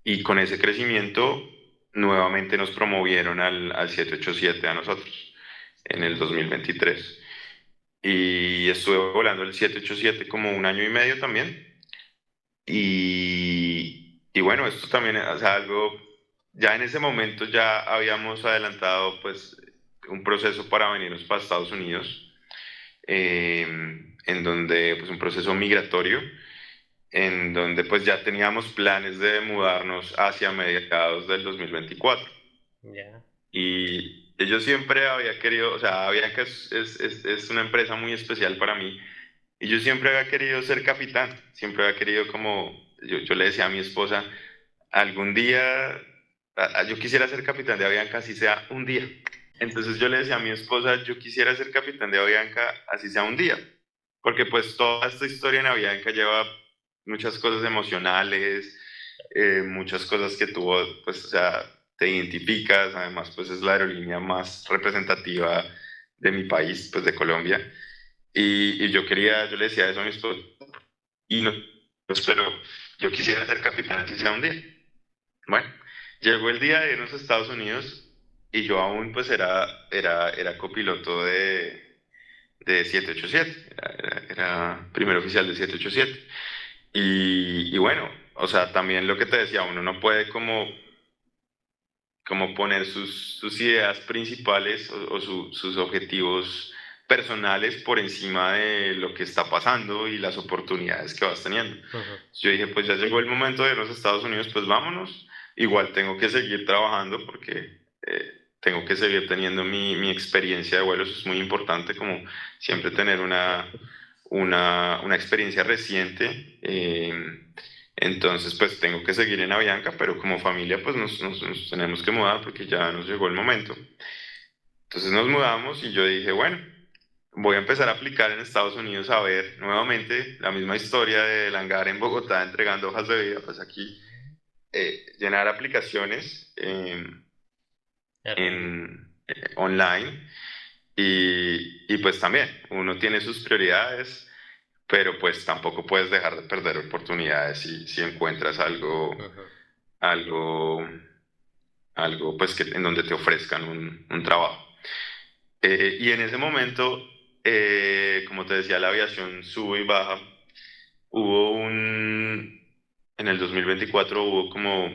y con ese crecimiento, nuevamente nos promovieron al 787 a nosotros en el 2023. Y estuve volando el 787 como un año y medio también. Y bueno, esto también es, o sea, algo, ya en ese momento ya habíamos adelantado pues un proceso para venirnos para Estados Unidos, eh, en donde pues un proceso migratorio, en donde pues ya teníamos planes de mudarnos hacia mediados del 2024. Ya. Y yo siempre había querido, o sea, Avianca es una empresa muy especial para mí. Y yo siempre había querido ser capitán, siempre había querido como, yo le decía a mi esposa, algún día yo quisiera ser capitán de Avianca, así sea un día. Entonces yo le decía a mi esposa, yo quisiera ser capitán de Avianca, así sea un día. Porque pues toda esta historia en Avianca lleva muchas cosas emocionales, muchas cosas que tuvo, pues, o sea, te identificas, además pues es la aerolínea más representativa de mi país, pues de Colombia. Y yo quería, yo le decía eso a mi esposa, y no, pues, pero yo quisiera ser capitán así sea un día. Bueno, llegó el día de irnos a Estados Unidos y yo aún pues era copiloto de 787, era primer oficial de 787. Y bueno, o sea, también lo que te decía, uno no puede como poner sus ideas principales o sus objetivos personales por encima de lo que está pasando y las oportunidades que vas teniendo. Ujú. Yo dije, pues ya llegó el momento de irnos a Estados Unidos, pues vámonos. Igual tengo que seguir trabajando porque tengo que seguir teniendo mi experiencia de vuelos, es muy importante como siempre tener una experiencia reciente. Entonces, pues tengo que seguir en Avianca, pero como familia, pues nos tenemos que mudar porque ya nos llegó el momento. Entonces nos mudamos y yo dije, bueno, voy a empezar a aplicar en Estados Unidos a ver nuevamente la misma historia del hangar en Bogotá entregando hojas de vida, pues aquí llenar aplicaciones Claro. online y pues también uno tiene sus prioridades, pero pues tampoco puedes dejar de perder oportunidades si encuentras Ujú. algo, algo pues que, en donde te ofrezcan un trabajo. Y en ese momento, como te decía, la aviación sube y baja. En el 2024 hubo como,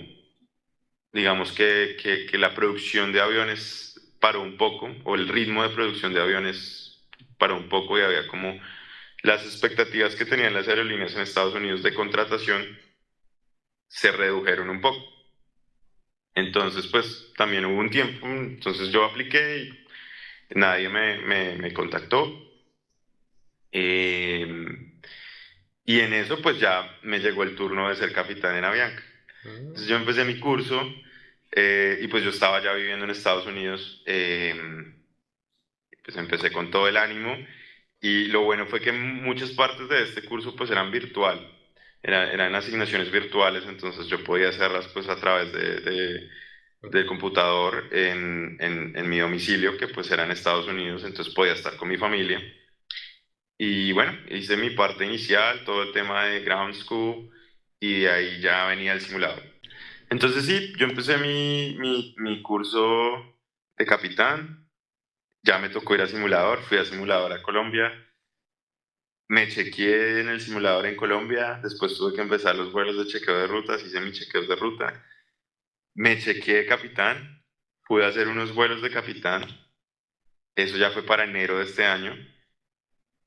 digamos que la producción de aviones paró un poco, o el ritmo de producción de aviones paró un poco y había como las expectativas que tenían las aerolíneas en Estados Unidos de contratación se redujeron un poco. Entonces, pues también hubo un tiempo, entonces yo apliqué y nadie me contactó. Eh, y en eso, pues ya me llegó el turno de ser capitán en Avianca. Entonces yo empecé mi curso y pues yo estaba ya viviendo en Estados Unidos. Pues empecé con todo el ánimo y lo bueno fue que muchas partes de este curso pues eran virtual, eran asignaciones virtuales, entonces yo podía hacerlas pues a través del computador en mi domicilio, que pues era en Estados Unidos, entonces podía estar con mi familia. Y bueno, hice mi parte inicial, todo el tema de ground school, y de ahí ya venía el simulador. Entonces sí, yo empecé mi curso de capitán, ya me tocó ir a simulador, fui a simulador a Colombia, me chequeé en el simulador en Colombia, después tuve que empezar los vuelos de chequeo de rutas, hice mis chequeos de ruta, me chequeé de capitán, pude hacer unos vuelos de capitán, eso ya fue para enero de este año,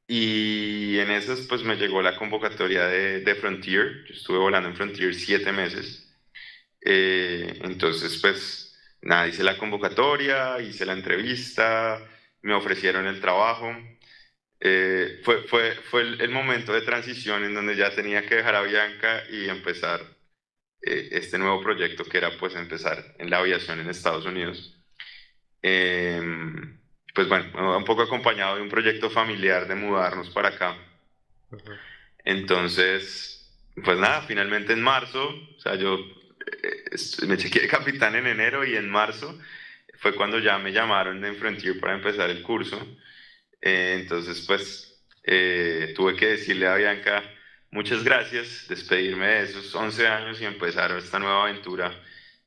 y en esos pues me llegó la convocatoria de Frontier, yo estuve volando en Frontier 7 meses. Entonces, pues nada, hice la convocatoria, hice la entrevista, me ofrecieron el trabajo. Fue el momento de transición en donde ya tenía que dejar a Bianca y empezar este nuevo proyecto que era pues empezar en la aviación en Estados Unidos. Eh, pues bueno, un poco acompañado de un proyecto familiar de mudarnos para acá. Entonces, pues nada, finalmente en marzo, o sea, yo me chequeé de capitán en enero y en marzo fue cuando ya me llamaron de Frontier para empezar el curso. Entonces, pues tuve que decirle a Bianca muchas gracias, despedirme de esos 11 años y empezar esta nueva aventura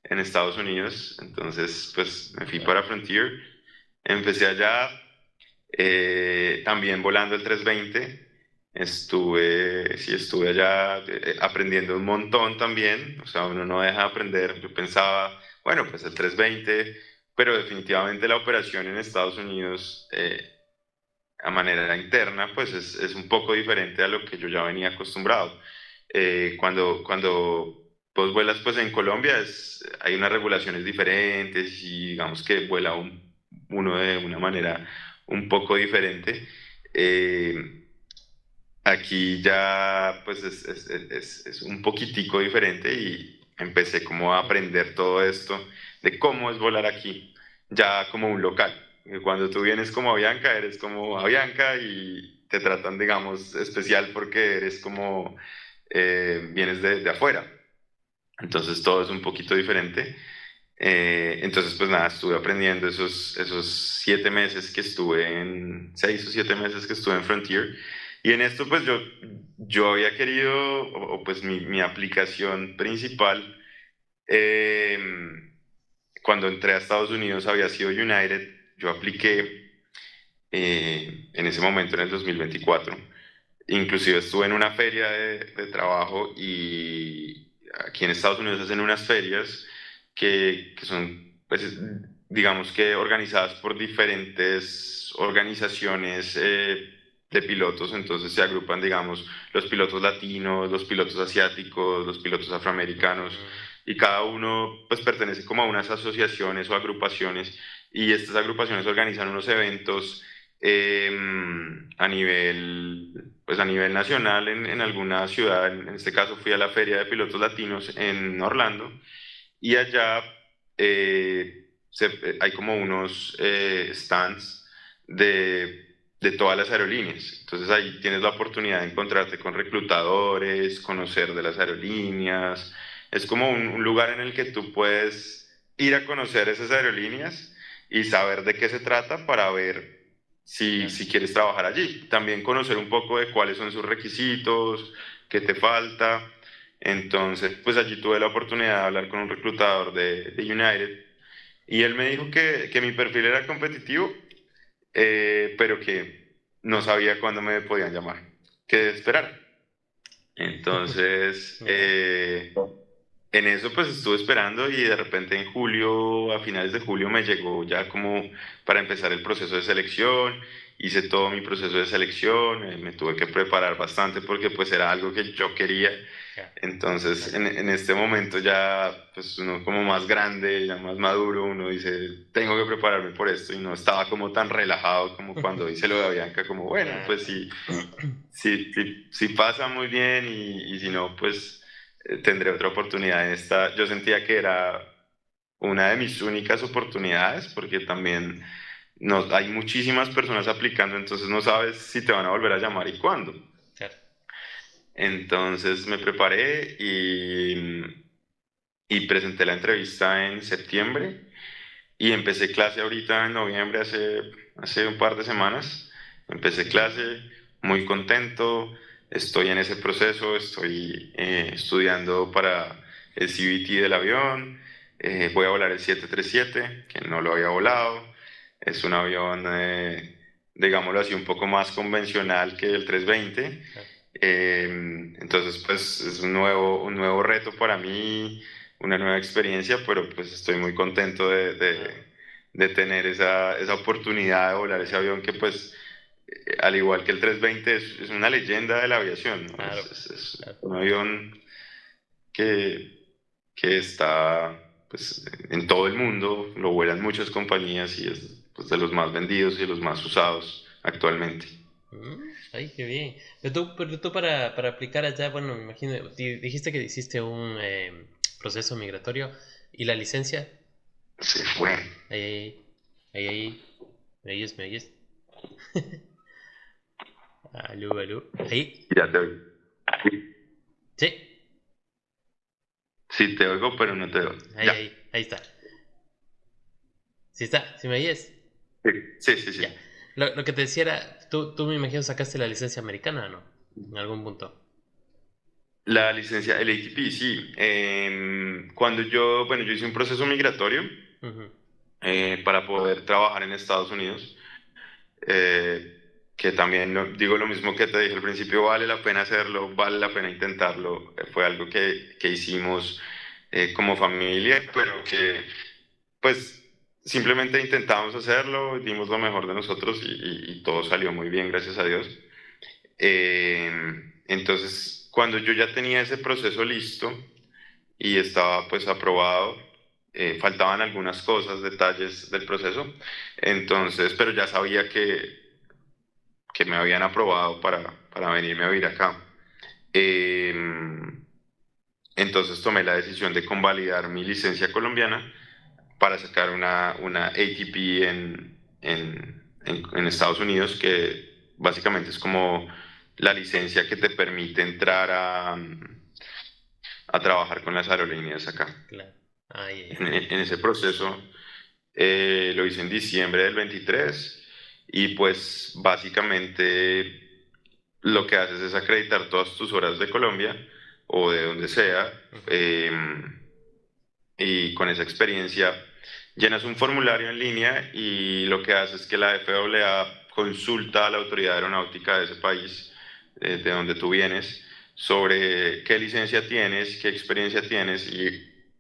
en Estados Unidos. Entonces, pues me fui para Frontier, empecé allá, también volando el 320. Sí, estuve allá aprendiendo un montón también, o sea, uno no deja de aprender. Yo pensaba, bueno, pues el 320, pero definitivamente la operación en Estados Unidos a manera interna, pues es un poco diferente a lo que yo ya venía acostumbrado. Cuando vos vuelas pues en Colombia hay unas regulaciones diferentes y digamos que vuela uno de una manera un poco diferente. Eh, Aquí ya pues es un poquitico diferente y empecé como a aprender todo esto de cómo es volar aquí, ya como un local. Cuando tú vienes como Avianca, eres como Avianca y te tratan, digamos, especial porque eres como, vienes de afuera. Entonces todo es un poquito diferente. Entonces, pues nada, estuve aprendiendo esos 7 meses que estuve 6 o 7 meses que estuve en Frontier. Y en esto, pues yo había querido, pues mi aplicación principal, eh, cuando entré a Estados Unidos había sido United. Yo apliqué en ese momento, en el 2024. Inclusive estuve en una feria de trabajo y aquí en Estados Unidos hacen unas ferias que son, pues, digamos que organizadas por diferentes organizaciones de pilotos, entonces se agrupan, digamos, los pilotos latinos, los pilotos asiáticos, los pilotos afroamericanos, y cada uno pues pertenece como a unas asociaciones o agrupaciones, y estas agrupaciones organizan unos eventos eh, a nivel nacional en alguna ciudad. En este caso fui a la Feria de Pilotos Latinos en Orlando y allá hay como unos stands de todas las aerolíneas. Entonces ahí tienes la oportunidad de encontrarte con reclutadores, conocer de las aerolíneas. Es como un lugar en el que tú puedes ir a conocer esas aerolíneas y saber de qué se trata para ver si quieres trabajar allí. También conocer un poco de cuáles son sus requisitos, qué te falta. Entonces, pues allí tuve la oportunidad de hablar con un reclutador de United y él me dijo que mi perfil era competitivo, pero que no sabía cuándo me podían llamar, que esperar. Entonces, en eso pues estuve esperando y de repente en julio, a finales de julio me llegó ya como para empezar el proceso de selección hice todo mi proceso de selección, me tuve que preparar bastante porque pues era algo que yo quería. Ya. Entonces, Claro. en este momento ya, pues uno como más grande, ya más maduro, uno dice, tengo que prepararme por esto y no estaba como tan relajado como cuando hice lo de Avianca, como, bueno, Claro, pues claro. si pasa muy bien y si no, pues tendré otra oportunidad en esta. Yo sentía que era una de mis únicas oportunidades porque también no, hay muchísimas personas aplicando, entonces no sabes si te van a volver a llamar y cuándo. Claro. Entonces me preparé y presenté la entrevista en septiembre y empecé clase ahorita en noviembre, hace un par de semanas. Empecé clase muy contento, estoy en ese proceso, estoy estudiando para el CBT del avión, voy a volar el 737, que no lo había volado, es un avión, digámoslo así, un poco más convencional que el 320. Claro. Entonces, pues es un nuevo reto para mí, una nueva experiencia, pero pues estoy muy contento de tener esa oportunidad de volar ese avión que pues, al igual que el 320, es una leyenda de la aviación, ¿no? Claro, Es claro. un avión que, que está pues, en todo el mundo, lo vuelan muchas compañías y es pues, de los más vendidos y de los más usados actualmente. Ay, qué bien. Pero tú para aplicar allá, bueno, me imagino, dijiste que hiciste un proceso migratorio y la licencia. Se fue. Ahí, ahí, ahí, ahí. ¿Me oyes? ¿Me oyes? Aló, aló. Ahí. Ya te oigo. Sí, Sí, te oigo, pero no te oigo. ahí, Ya. ahí está. Sí está, ¿sí me oyes? Sí, sí, sí. Ya. Sí. Lo que te decía era, tú me imagino sacaste la licencia americana, ¿no? En algún punto. La licencia, el ATP, sí. Cuando bueno, yo hice un proceso migratorio Ujú. para poder trabajar en Estados Unidos, eh, que también digo lo mismo que te dije al principio, vale la pena hacerlo, vale la pena intentarlo. Fue algo que hicimos como familia, pero que pues simplemente intentamos hacerlo, dimos lo mejor de nosotros y todo salió muy bien, gracias a Dios. Entonces, cuando yo ya tenía ese proceso listo y estaba pues aprobado, faltaban algunas cosas, detalles del proceso, entonces, pero ya sabía que me habían aprobado para venirme a vivir acá. Eh, entonces tomé la decisión de convalidar mi licencia colombiana para sacar una ATP en Estados Unidos, que básicamente es como la licencia que te permite entrar a trabajar con las aerolíneas acá. Claro. Ay, ay, ay. En ese proceso lo hice en diciembre del 23 y pues básicamente lo que haces es acreditar todas tus horas de Colombia o de donde sea, Ujú. eh, y con esa experiencia llenas un formulario en línea y lo que hace es que la FAA consulta a la autoridad aeronáutica de ese país, de donde tú vienes, sobre qué licencia tienes, qué experiencia tienes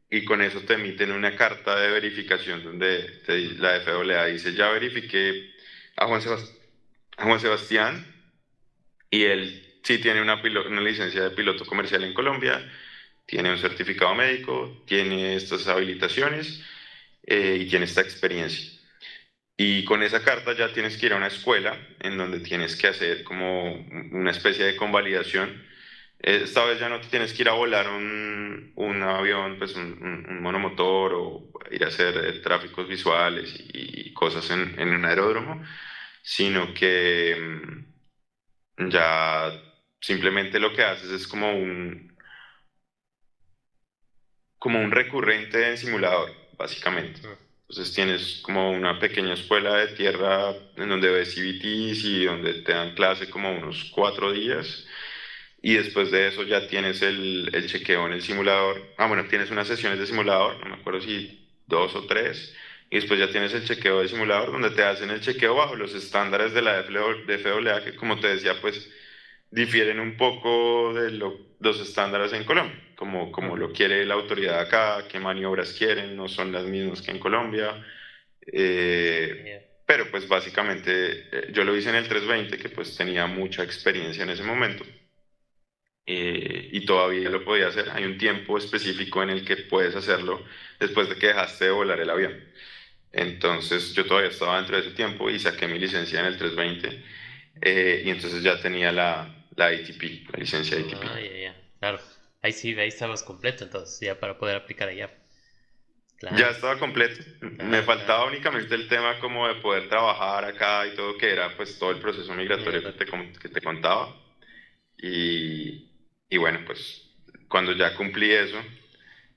y con eso te emiten una carta de verificación donde la FAA dice, ya verifiqué a a Juan Sebastián y él sí tiene una licencia de piloto comercial en Colombia, tiene un certificado médico, tiene estas habilitaciones y tiene esta experiencia. Y con esa carta ya tienes que ir a una escuela en donde tienes que hacer como una especie de convalidación. Esta vez ya no tienes que ir a volar un avión, pues un monomotor o ir a hacer tráficos visuales y cosas en un aeródromo, sino que ya simplemente lo que haces es como un recurrente en simulador, básicamente. Mm. Entonces tienes como una pequeña escuela de tierra en donde ves CBTs y donde te dan clase como unos 4 días. Y después de eso ya tienes el chequeo en el simulador. Ah, bueno, tienes unas sesiones de simulador, no me acuerdo si 2 o 3. Y después ya tienes el chequeo de simulador donde te hacen el chequeo bajo los estándares de la FAA, que como te decía, pues difieren un poco de los estándares en Colombia, como Ujú. lo quiere la autoridad acá, qué maniobras quieren, no son las mismas que en Colombia. Eh, Yeah. pero pues básicamente yo lo hice en el 320, que pues tenía mucha experiencia en ese momento, y todavía lo podía hacer. Hay un tiempo específico en el que puedes hacerlo después de que dejaste de volar el avión. Entonces yo todavía estaba dentro de ese tiempo y saqué mi licencia en el 320, y entonces ya tenía la ATP, la licencia ATP. Ah, ya, ya, claro. Ahí sí, ahí estabas completo, entonces, ya para poder aplicar allá. Ya Claro, estaba completo. Me claro, claro. faltaba únicamente el tema como de poder trabajar acá y todo, que era pues todo el proceso migratorio Migratorio. que te contaba. Y, y bueno, pues cuando ya cumplí eso,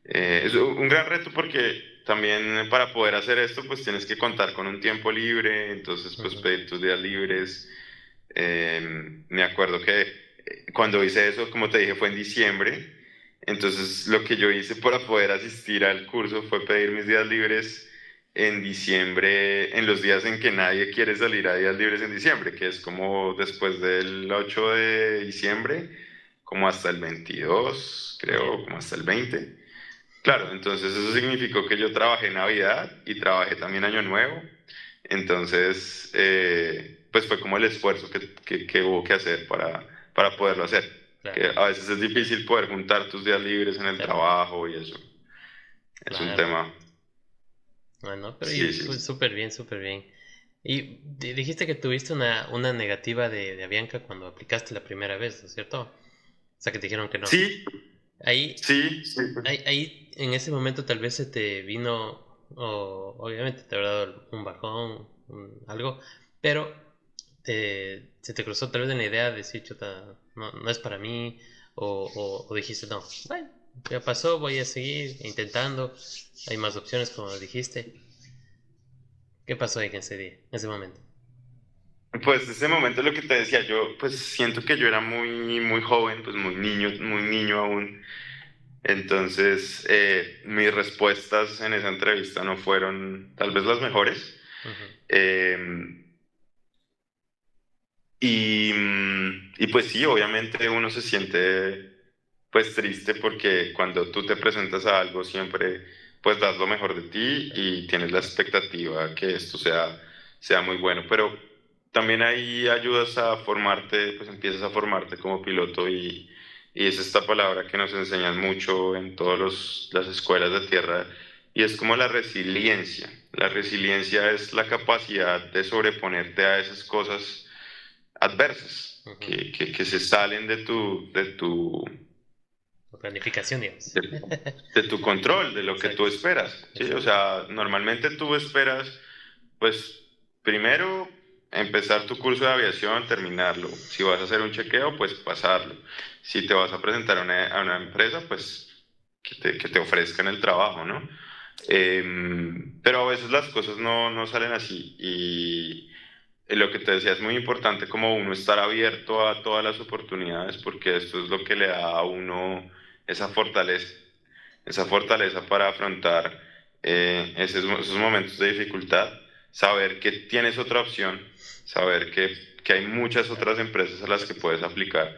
es un gran reto porque también para poder hacer esto pues tienes que contar con un tiempo libre, entonces pues Ujú. pedir tus días libres. Me acuerdo que cuando hice eso, como te dije, fue en diciembre. Entonces, lo que yo hice para poder asistir al curso fue pedir mis días libres en diciembre, en los días en que nadie quiere salir a días libres en diciembre, que es como después del 8 de diciembre, como hasta el 22, Ya. creo, como hasta el 20. Claro, entonces eso significó que yo trabajé Navidad y trabajé también Año Nuevo. Entonces, pues fue como el esfuerzo que hubo que hacer para poderlo hacer. Claro, Que a veces es difícil poder juntar tus días libres en el claro, trabajo y eso. Es un claro. tema. Bueno, pero Sí, sí, pues, sí. súper bien, súper bien. Y dijiste que tuviste una negativa de Avianca cuando aplicaste la primera vez, ¿no es cierto? O sea, que te dijeron que no. Sí, Ahí, sí, sí. ahí en ese momento tal vez se te vino, o obviamente te habrá dado un bajón, algo, pero se te cruzó tal vez en la idea de decir, chuta, no, no es para mí, o dijiste, no, bueno, ya pasó, voy a seguir intentando, hay más opciones como dijiste. ¿Qué pasó ahí en ese día, en ese momento? Pues ese momento lo que te decía, yo pues siento que yo era muy, muy joven, pues muy niño aún. Entonces, mis respuestas en esa entrevista no fueron tal vez las mejores. Ujú. Eh, y pues sí, obviamente uno se siente pues triste porque cuando tú te presentas a algo siempre pues das lo mejor de ti y tienes la expectativa que esto sea muy bueno, pero también ahí ayudas a formarte, pues empiezas a formarte como piloto y es esta palabra que nos enseñan mucho en todas las escuelas de tierra y es como la resiliencia. La resiliencia es la capacidad de sobreponerte a esas cosas adversas Ujú. que se salen La planificación, digamos. de, de tu control, de lo que tú Exacto, esperas, ¿sí? O exacto. sea, normalmente tú esperas, pues, primero empezar tu curso de aviación, terminarlo. Si vas a hacer un chequeo, pues pasarlo. Si te vas a presentar a una empresa, pues que te ofrezcan el trabajo, ¿no? Pero a veces las cosas no salen así y lo que te decía es muy importante como uno estar abierto a todas las oportunidades porque esto es lo que le da a uno esa fortaleza, esa fortaleza para afrontar esos momentos de dificultad, saber que tienes otra opción, saber que hay muchas otras empresas a las que puedes aplicar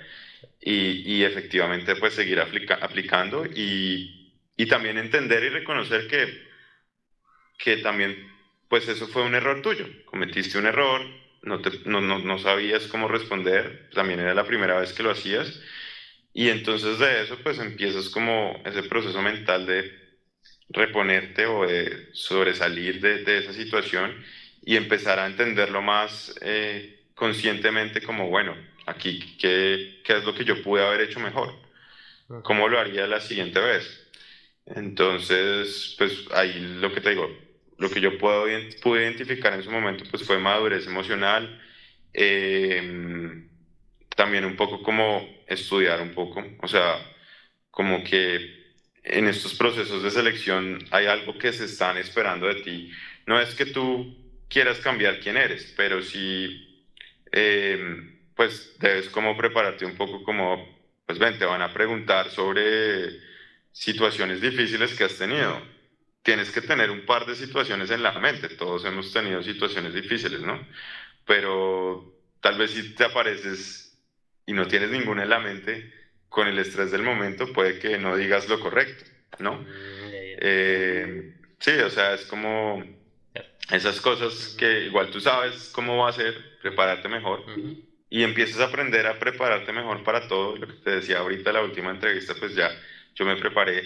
y efectivamente pues seguir aplicando y también entender y reconocer que también, pues eso fue un error tuyo. Cometiste un error, no sabías cómo responder, también era la primera vez que lo hacías. Y entonces de eso, pues empiezas como ese proceso mental de reponerte o de sobresalir de esa situación y empezar a entenderlo más conscientemente como, bueno, aquí, ¿qué es lo que yo pude haber hecho mejor? Ujú. ¿Cómo lo haría la siguiente vez? Entonces, pues ahí lo que te digo, lo que yo pude identificar en su momento, pues fue madurez emocional, eh, también un poco como estudiar un poco, o sea, como que en estos procesos de selección hay algo que se están esperando de ti. No es que tú quieras cambiar quién eres, pero sí, pues debes como prepararte un poco como, pues ven, te van a preguntar sobre situaciones difíciles que has tenido. Tienes que tener un par de situaciones en la mente. Todos hemos tenido situaciones difíciles, ¿no? Pero tal vez si te apareces y no tienes ninguna en la mente, con el estrés del momento puede que no digas lo correcto, ¿no? Ya, ya. Sí, o sea, es como Claro. esas cosas Ujú, que igual tú sabes cómo va a ser, prepararte mejor ujú. y empiezas a aprender a prepararte mejor para todo. Lo que te decía ahorita en la última entrevista, pues ya yo me preparé.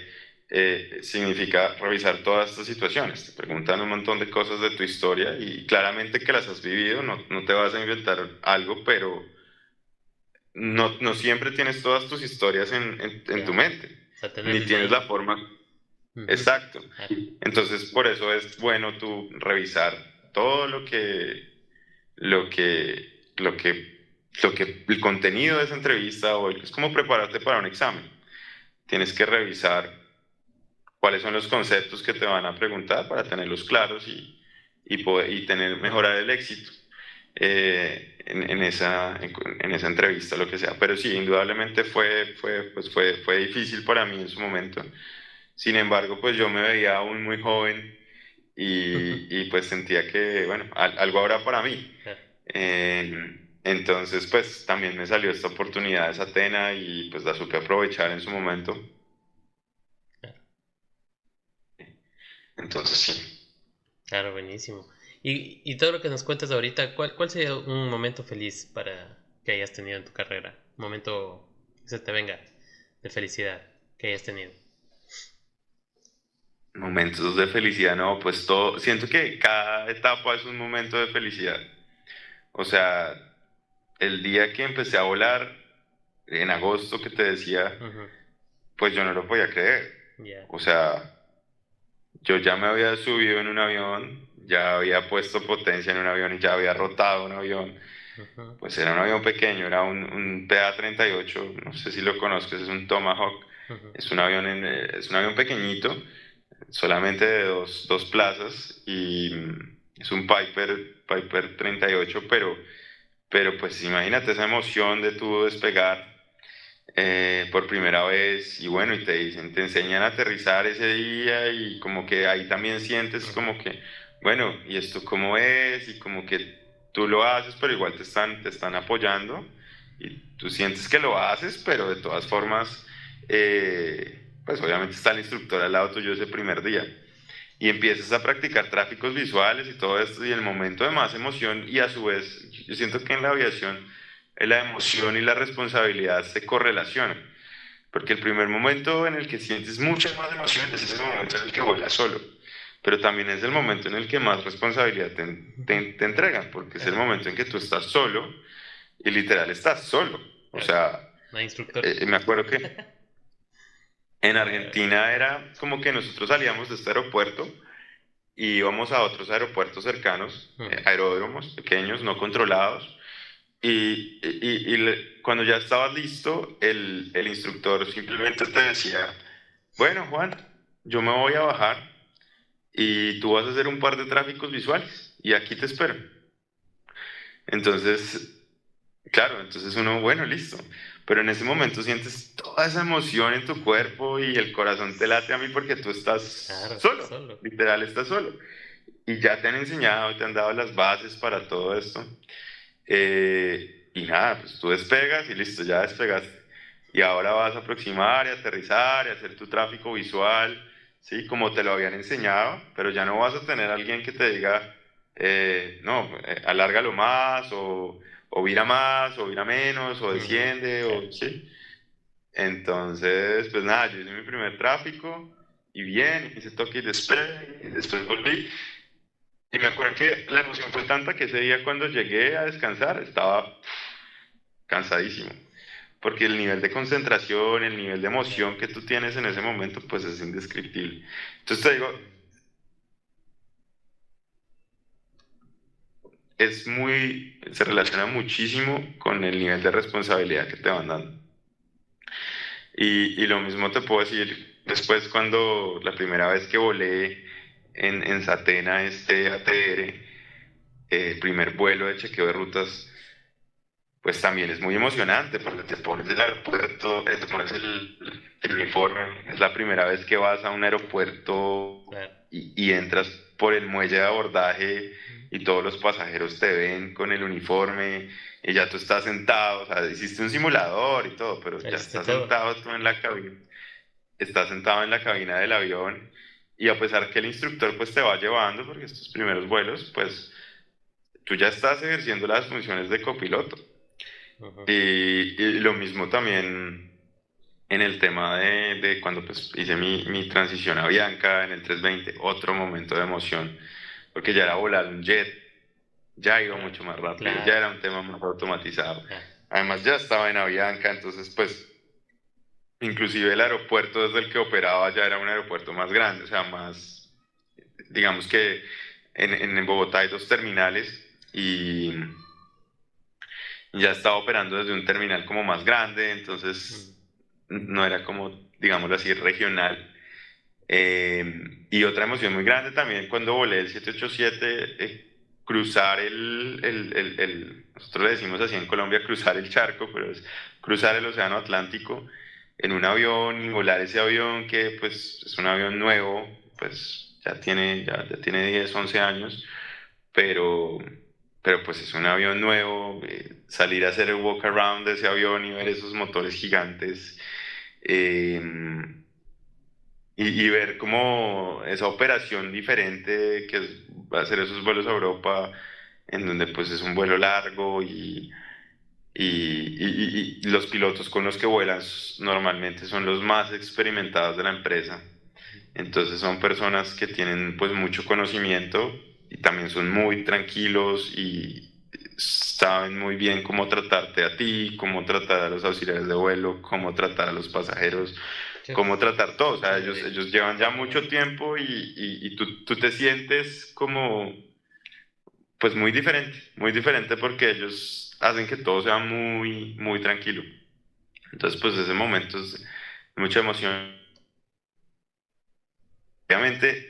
Significa revisar todas estas situaciones. Te preguntan un montón de cosas de tu historia y claramente que las has vivido, no te vas a inventar algo, pero no siempre tienes todas tus historias en tu Ya. mente, O sea, ni tenerlo tienes la ahí. forma. Ujú. Exacto. Claro. Entonces, por eso es bueno tú revisar todo lo que, el contenido de esa entrevista o es como prepararte para un examen. Tienes que revisar cuáles son los conceptos que te van a preguntar para tenerlos claros y tener, mejorar el éxito en esa entrevista, lo que sea. Pero sí, indudablemente fue difícil para mí en su momento. Sin embargo, pues yo me veía aún muy joven y pues sentía que, bueno, algo habrá para mí. Claro, Entonces, pues también me salió esta oportunidad de Satena y pues la supe aprovechar en su momento. claro, Entonces, sí. claro, buenísimo. Y todo lo que nos cuentas ahorita, ¿cuál sería un momento feliz para que hayas tenido en tu carrera? Un momento que se te venga de felicidad que hayas tenido. Momentos de felicidad, no, pues todo, siento que cada etapa es un momento de felicidad. O sea, el día que empecé a volar, en agosto que te decía, Ujú. pues yo no lo podía creer. Ya. O sea, yo ya me había subido en un avión, ya había puesto potencia en un avión y ya había rotado un avión. Ujú, Pues era un avión pequeño, era un PA-38, no sé si lo conozcas, es un Tomahawk. ujú. Es un avión pequeñito, solamente de dos plazas y es un Piper 38, pero pues imagínate esa emoción de tú despegar por primera vez y bueno, y te dicen, te enseñan a aterrizar ese día y como que ahí también sientes Ujú. como que, bueno, ¿y esto cómo es? Y como que tú lo haces, pero igual te están apoyando y tú sientes que lo haces, pero de todas formas, pues obviamente está el instructor al lado tuyo ese primer día y empiezas a practicar tráficos visuales y todo esto y el momento de más emoción y a su vez yo siento que en la aviación la emoción y la responsabilidad se correlacionan, porque el primer momento en el que sientes mucha más emoción es ese momento en el que vuelas solo, pero también es el momento en el que más responsabilidad te entregan, porque es el Claro, momento en que tú estás solo y literal estás solo. O claro. sea, No hay instructor. me acuerdo que en Argentina era como que nosotros salíamos de este aeropuerto y íbamos a otros aeropuertos cercanos, Ujú. aeródromos pequeños, no controlados, cuando ya estabas listo, el instructor simplemente te decía, bueno, Juan, yo me voy a bajar y tú vas a hacer un par de tráficos visuales y aquí te espero. Entonces, claro, entonces uno, bueno, listo. Pero en ese momento sientes toda esa emoción en tu cuerpo y el corazón te late a mí porque tú estás Claro, solo, solo. literal estás solo. Y ya te han enseñado, te han dado las bases para todo esto. Y nada, pues tú despegas y listo, ya despegaste. Y ahora vas a aproximar y aterrizar y hacer tu tráfico visual, ¿sí? Como te lo habían enseñado, pero ya no vas a tener alguien que te diga, no, alárgalo más o vira más o vira menos o Ujú. desciende Claro. o, ¿sí? Entonces, pues nada, yo hice mi primer tráfico y bien, hice toque y despegue y después volví. Y me acuerdo que la emoción fue tanta que ese día cuando llegué a descansar estaba cansadísimo, porque el nivel de concentración, el nivel de Claro. emoción que tú tienes en ese momento, pues es indescriptible. Entonces te digo, se relaciona muchísimo con el nivel de responsabilidad que te van dando. Y lo mismo te puedo decir después cuando la primera vez que volé en Satena, este ATR, el primer vuelo de chequeo de rutas, pues también es muy emocionante porque te pones del aeropuerto, te pones el uniforme, es la primera vez que vas a un aeropuerto Claro. y entras por el muelle de abordaje y todos los pasajeros te ven con el uniforme y ya tú estás sentado, o sea, hiciste un simulador y todo, pero Lo ya hiciste estás todo. sentado tú en la cabina, estás sentado en la cabina del avión Y a pesar que el instructor pues te va llevando, porque estos primeros vuelos, pues tú ya estás ejerciendo las funciones de copiloto. Ujú. Y lo mismo también en el tema de cuando pues hice mi transición a Bianca en el 320, otro momento de emoción, porque ya era volar un jet, ya iba Ah, mucho más rápido, ya claro. era un tema más automatizado. Ah, Además ya estaba en Avianca, entonces pues inclusive el aeropuerto desde el que operaba ya era un aeropuerto más grande, o sea, más, digamos que en Bogotá hay dos terminales y ya estaba operando desde un terminal como más grande, mm, entonces no era como, digámoslo así, regional. Y otra emoción muy grande también cuando volé el 787, cruzar nosotros le decimos así en Colombia, cruzar el charco, pero es cruzar el Océano Atlántico en un avión y volar ese avión que pues es un avión nuevo, pues ya tiene 10 11 años, pero, pero pues es un avión nuevo, salir a hacer el walk around de ese avión y ver esos motores gigantes. eh, y ver como esa operación diferente que es hacer esos vuelos a Europa, en donde pues es un vuelo largo y los pilotos con los que vuelan normalmente son los más experimentados de la empresa. Entonces son personas que tienen pues mucho conocimiento y también son muy tranquilos y saben muy bien cómo tratarte a ti, cómo tratar a los auxiliares de vuelo, cómo tratar a los pasajeros, cómo chef, tratar todo. O sea, chévere. ellos llevan ya mucho tiempo y tú te sientes como pues muy diferente porque ellos hacen que todo sea muy, muy tranquilo. Entonces pues ese momento es mucha emoción. Obviamente,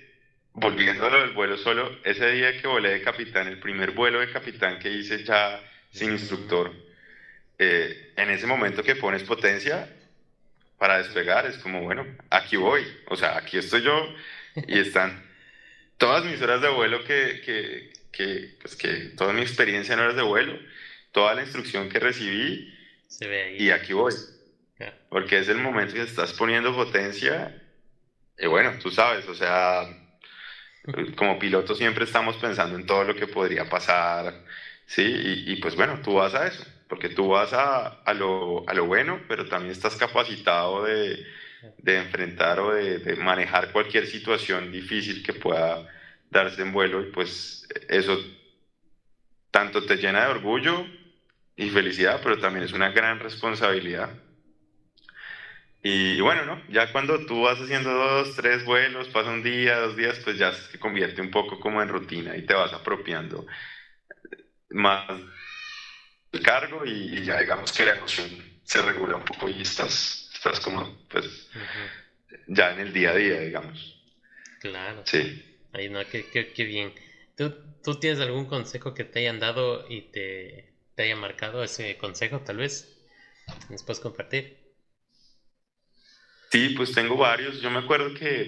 volviendo a lo del vuelo solo, ese día que volé de capitán, el primer vuelo de capitán que hice ya sin Mm, instructor, en ese momento que pones potencia para despegar, es como, bueno, aquí voy, o sea, aquí estoy yo y están todas mis horas de vuelo pues que toda mi experiencia en horas de vuelo, toda la instrucción que recibí se ve y ahí. aquí voy, Ah, porque es el momento que estás poniendo potencia y bueno, tú sabes, o sea, como piloto siempre estamos pensando en todo lo que podría pasar, ¿sí? Y pues bueno, tú vas a eso, porque tú vas a lo bueno, pero también estás capacitado de enfrentar o de manejar cualquier situación difícil que pueda darse en vuelo y pues eso tanto te llena de orgullo y felicidad, pero también es una gran responsabilidad. Y bueno, ¿no? Ya cuando tú vas haciendo dos, tres vuelos, pasa un día, 2 días, pues ya se convierte un poco como en rutina y te vas apropiando más del cargo y ya digamos que la emoción se regula un poco y estás como pues ujú, ya en el día a día, digamos. claro. Sí. Ay, no, qué bien. ¿Tú tienes algún consejo que te hayan dado y te haya marcado ese consejo, tal vez? ¿Nos puedes compartir? Sí, pues tengo varios. Yo me acuerdo que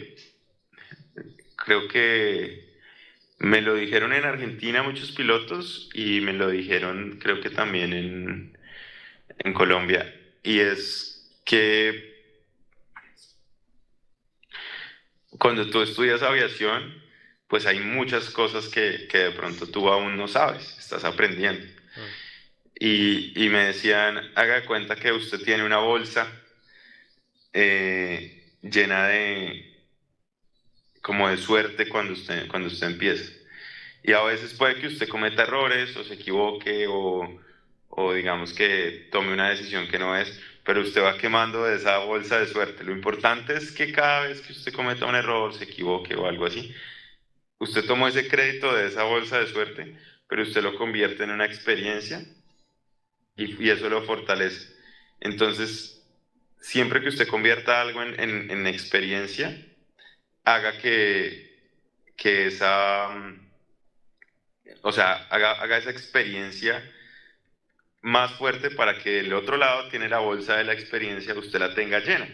creo que me lo dijeron en Argentina muchos pilotos y me lo dijeron creo que también en Colombia. Y es que cuando tú estudias aviación, pues hay muchas cosas que de pronto tú aún no sabes, estás aprendiendo. Mm, Y me decían, haga de cuenta que usted tiene una bolsa llena de, como de suerte cuando usted empieza. Y a veces puede que usted cometa errores o se equivoque o digamos que tome una decisión que no es, pero usted va quemando de esa bolsa de suerte. Lo importante es que cada vez que usted cometa un error, se equivoque o algo así, usted tomó ese crédito de esa bolsa de suerte, pero usted lo convierte en una experiencia y eso lo fortalece. Entonces, siempre que usted convierta algo en experiencia, haga que esa, o sea, haga esa experiencia más fuerte para que el otro lado tiene la bolsa de la experiencia, usted la tenga llena.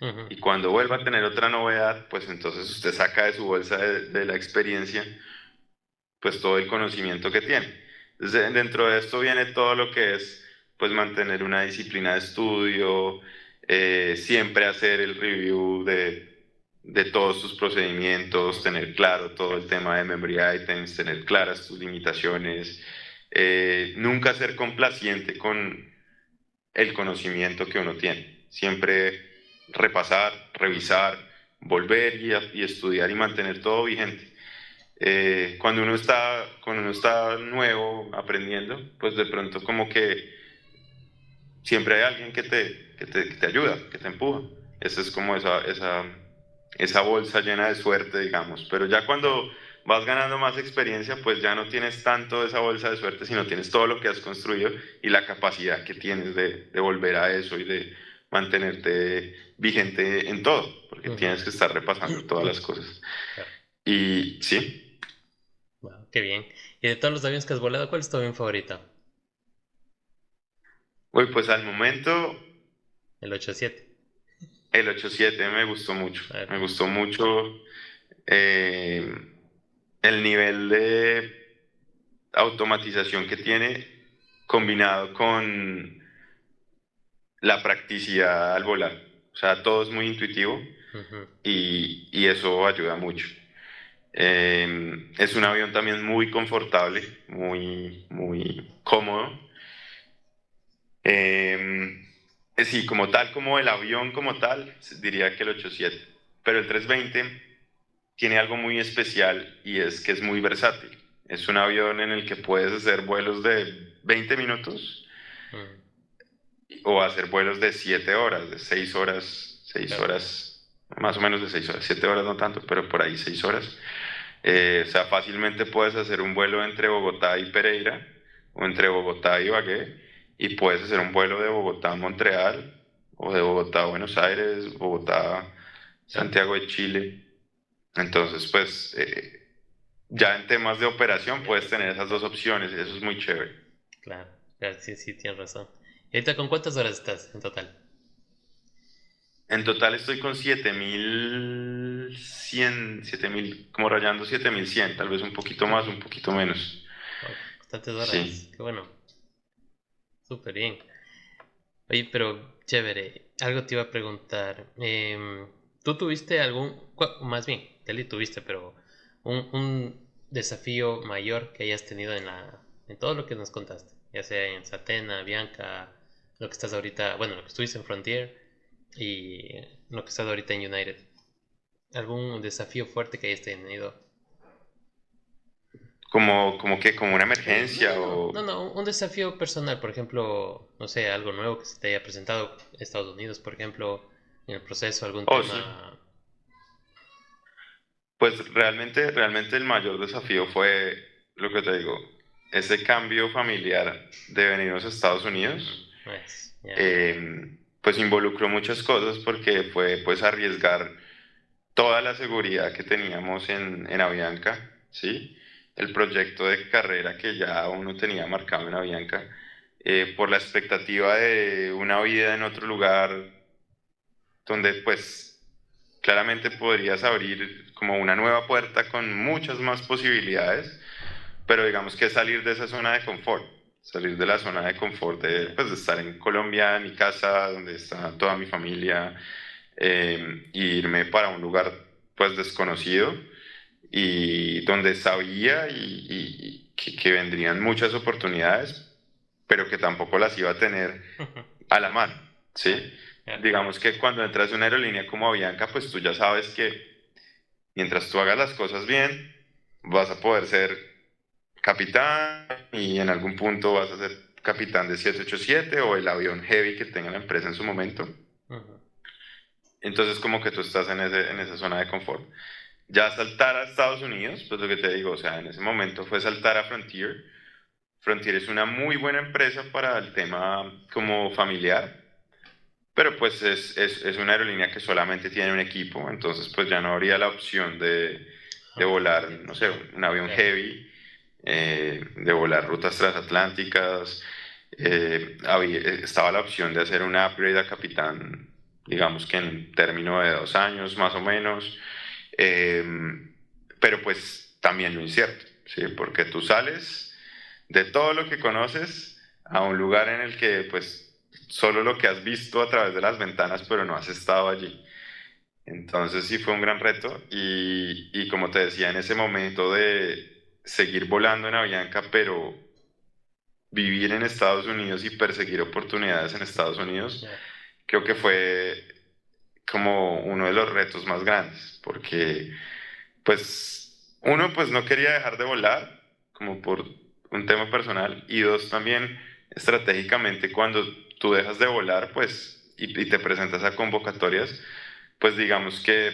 ujú, Y cuando vuelva a tener otra novedad, pues entonces usted saca de su bolsa de la experiencia pues todo el conocimiento que tiene. Entonces, dentro de esto viene todo lo que es pues mantener una disciplina de estudio, siempre hacer el review de todos tus procedimientos, tener claro todo el tema de memory items, tener claras tus limitaciones, nunca ser complaciente con el conocimiento que uno tiene. Siempre repasar, revisar, volver y estudiar y mantener todo vigente. Cuando uno está nuevo aprendiendo, pues de pronto como que siempre hay alguien que te ayuda, que te empuja. Esa es como esa bolsa llena de suerte, digamos. Pero ya cuando vas ganando más experiencia, pues ya no tienes tanto esa bolsa de suerte, sino tienes todo lo que has construido y la capacidad que tienes de volver a eso y de mantenerte vigente en todo, porque Ujú. tienes que estar repasando todas las cosas. Claro. Y sí, Wow, qué bien. Y de todos los aviones que has volado, ¿cuál es tu avión favorito? uy, pues al momento El 87. el 87 me gustó mucho. A ver, Me gustó mucho eh, el nivel de automatización que tiene combinado con la practicidad al volar. O sea, todo es muy intuitivo ujú, y eso ayuda mucho. Es un avión también muy confortable, muy cómodo. Sí, como tal, como el avión como tal, diría que el 87. Pero el 320 tiene algo muy especial y es que es muy versátil. Es un avión en el que puedes hacer vuelos de 20 minutos mm, o hacer vuelos de 7 horas, de 6 claro. horas, más o menos de 6 horas, 7 horas no tanto, pero por ahí 6 horas. O sea, fácilmente puedes hacer un vuelo entre Bogotá y Pereira o entre Bogotá y Ibagué y puedes hacer un vuelo de Bogotá a Montreal o de Bogotá a Buenos Aires, Bogotá a Claro, Santiago de Chile. Entonces, pues ya en temas de operación puedes tener esas dos opciones y eso es muy chévere. claro, claro, sí, sí, tienes razón. ¿Y ahorita con cuántas horas estás en total? En total estoy con 7100, 7000, como rayando 7100, tal vez un poquito más, Ujú. un poquito menos. Wow, bastantes horas. Sí. Qué bueno, súper bien. Oye, pero chévere, algo te iba a preguntar. ¿Tú tuviste más bien, Teli tuviste, pero un desafío mayor que hayas tenido en todo lo que nos contaste? Ya sea en Satena, Bianca, lo que estás ahorita, bueno, lo que estuviste en Frontier y lo que estás ahorita en United. ¿Algún desafío fuerte que hayas tenido? Como que, como una No, emergencia no, no, o... no, no, un desafío personal, por ejemplo, no sé, algo nuevo que se te haya presentado en Estados Unidos, por ejemplo, en el proceso, algún Oh, sí. tema. Pues realmente el mayor desafío fue, lo que te digo, ese cambio familiar de venirnos a Estados Unidos. Ya, Pues involucró muchas cosas porque fue pues arriesgar toda la seguridad que teníamos en Avianca, ¿sí? El proyecto de carrera que ya uno tenía marcado en Avianca, por la expectativa de una vida en otro lugar donde pues claramente podrías abrir como una nueva puerta con muchas más posibilidades, pero digamos que salir de esa zona de confort, salir de la zona de confort de, ya, pues, de estar en Colombia, en mi casa, donde está toda mi familia, e irme para un lugar pues desconocido y donde sabía que vendrían muchas oportunidades, pero que tampoco las iba a tener a la mano, claro, ¿sí? claro, Digamos que cuando entras en una aerolínea como Avianca, pues tú ya sabes que mientras tú hagas las cosas bien, vas a poder ser capitán y en algún punto vas a ser capitán de 787 o el avión heavy que tenga la empresa en su momento. ujú, Entonces como que tú estás en esa zona de confort. Ya saltar a Estados Unidos, pues lo que te digo, o sea, en ese momento fue saltar a Frontier. Frontier es una muy buena empresa para el tema como familiar, pero pues es una aerolínea que solamente tiene un equipo, entonces pues ya no habría la opción de ah, volar, no sé, un avión claro, heavy, de volar rutas transatlánticas. Estaba la opción de hacer un upgrade a capitán, digamos que en un término de 2 años más o menos, eh, pero pues también lo incierto, ¿sí? Porque tú sales de todo lo que conoces a un lugar en el que pues solo lo que has visto a través de las ventanas, pero no has estado allí. Entonces sí fue un gran reto y como te decía, en ese momento de seguir volando en Avianca, pero vivir en Estados Unidos y perseguir oportunidades en Estados Unidos, Ya. creo que fue como uno de los retos más grandes, porque pues uno pues no quería dejar de volar, como por un tema personal, y dos también estratégicamente cuando tú dejas de volar pues y te presentas a convocatorias, pues digamos que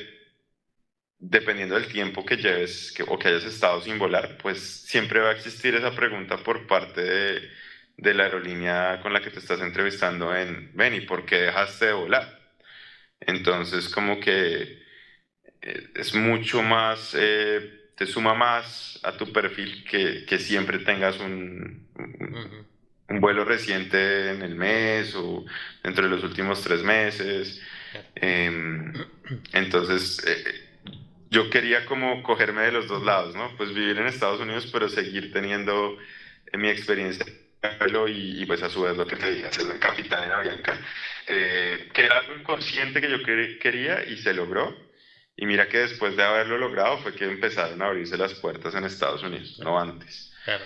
dependiendo del tiempo que lleves o que hayas estado sin volar, pues siempre va a existir esa pregunta por parte de la aerolínea con la que te estás entrevistando en, ven, ¿y por qué dejaste de volar? Entonces, como que es mucho más, te suma más a tu perfil que siempre tengas Ujú. un vuelo reciente en el mes o dentro de los últimos 3 meses. Claro. Em, entonces, yo quería como cogerme de los dos lados, ¿no? Pues vivir en Estados Unidos, pero seguir teniendo mi experiencia de vuelo y pues a su vez lo que te dije, hacerlo en capitán en Avianca, que era algo inconsciente que yo quería y se logró. Y mira que después de haberlo logrado fue que empezaron a abrirse las puertas en Estados Unidos, no antes. Claro.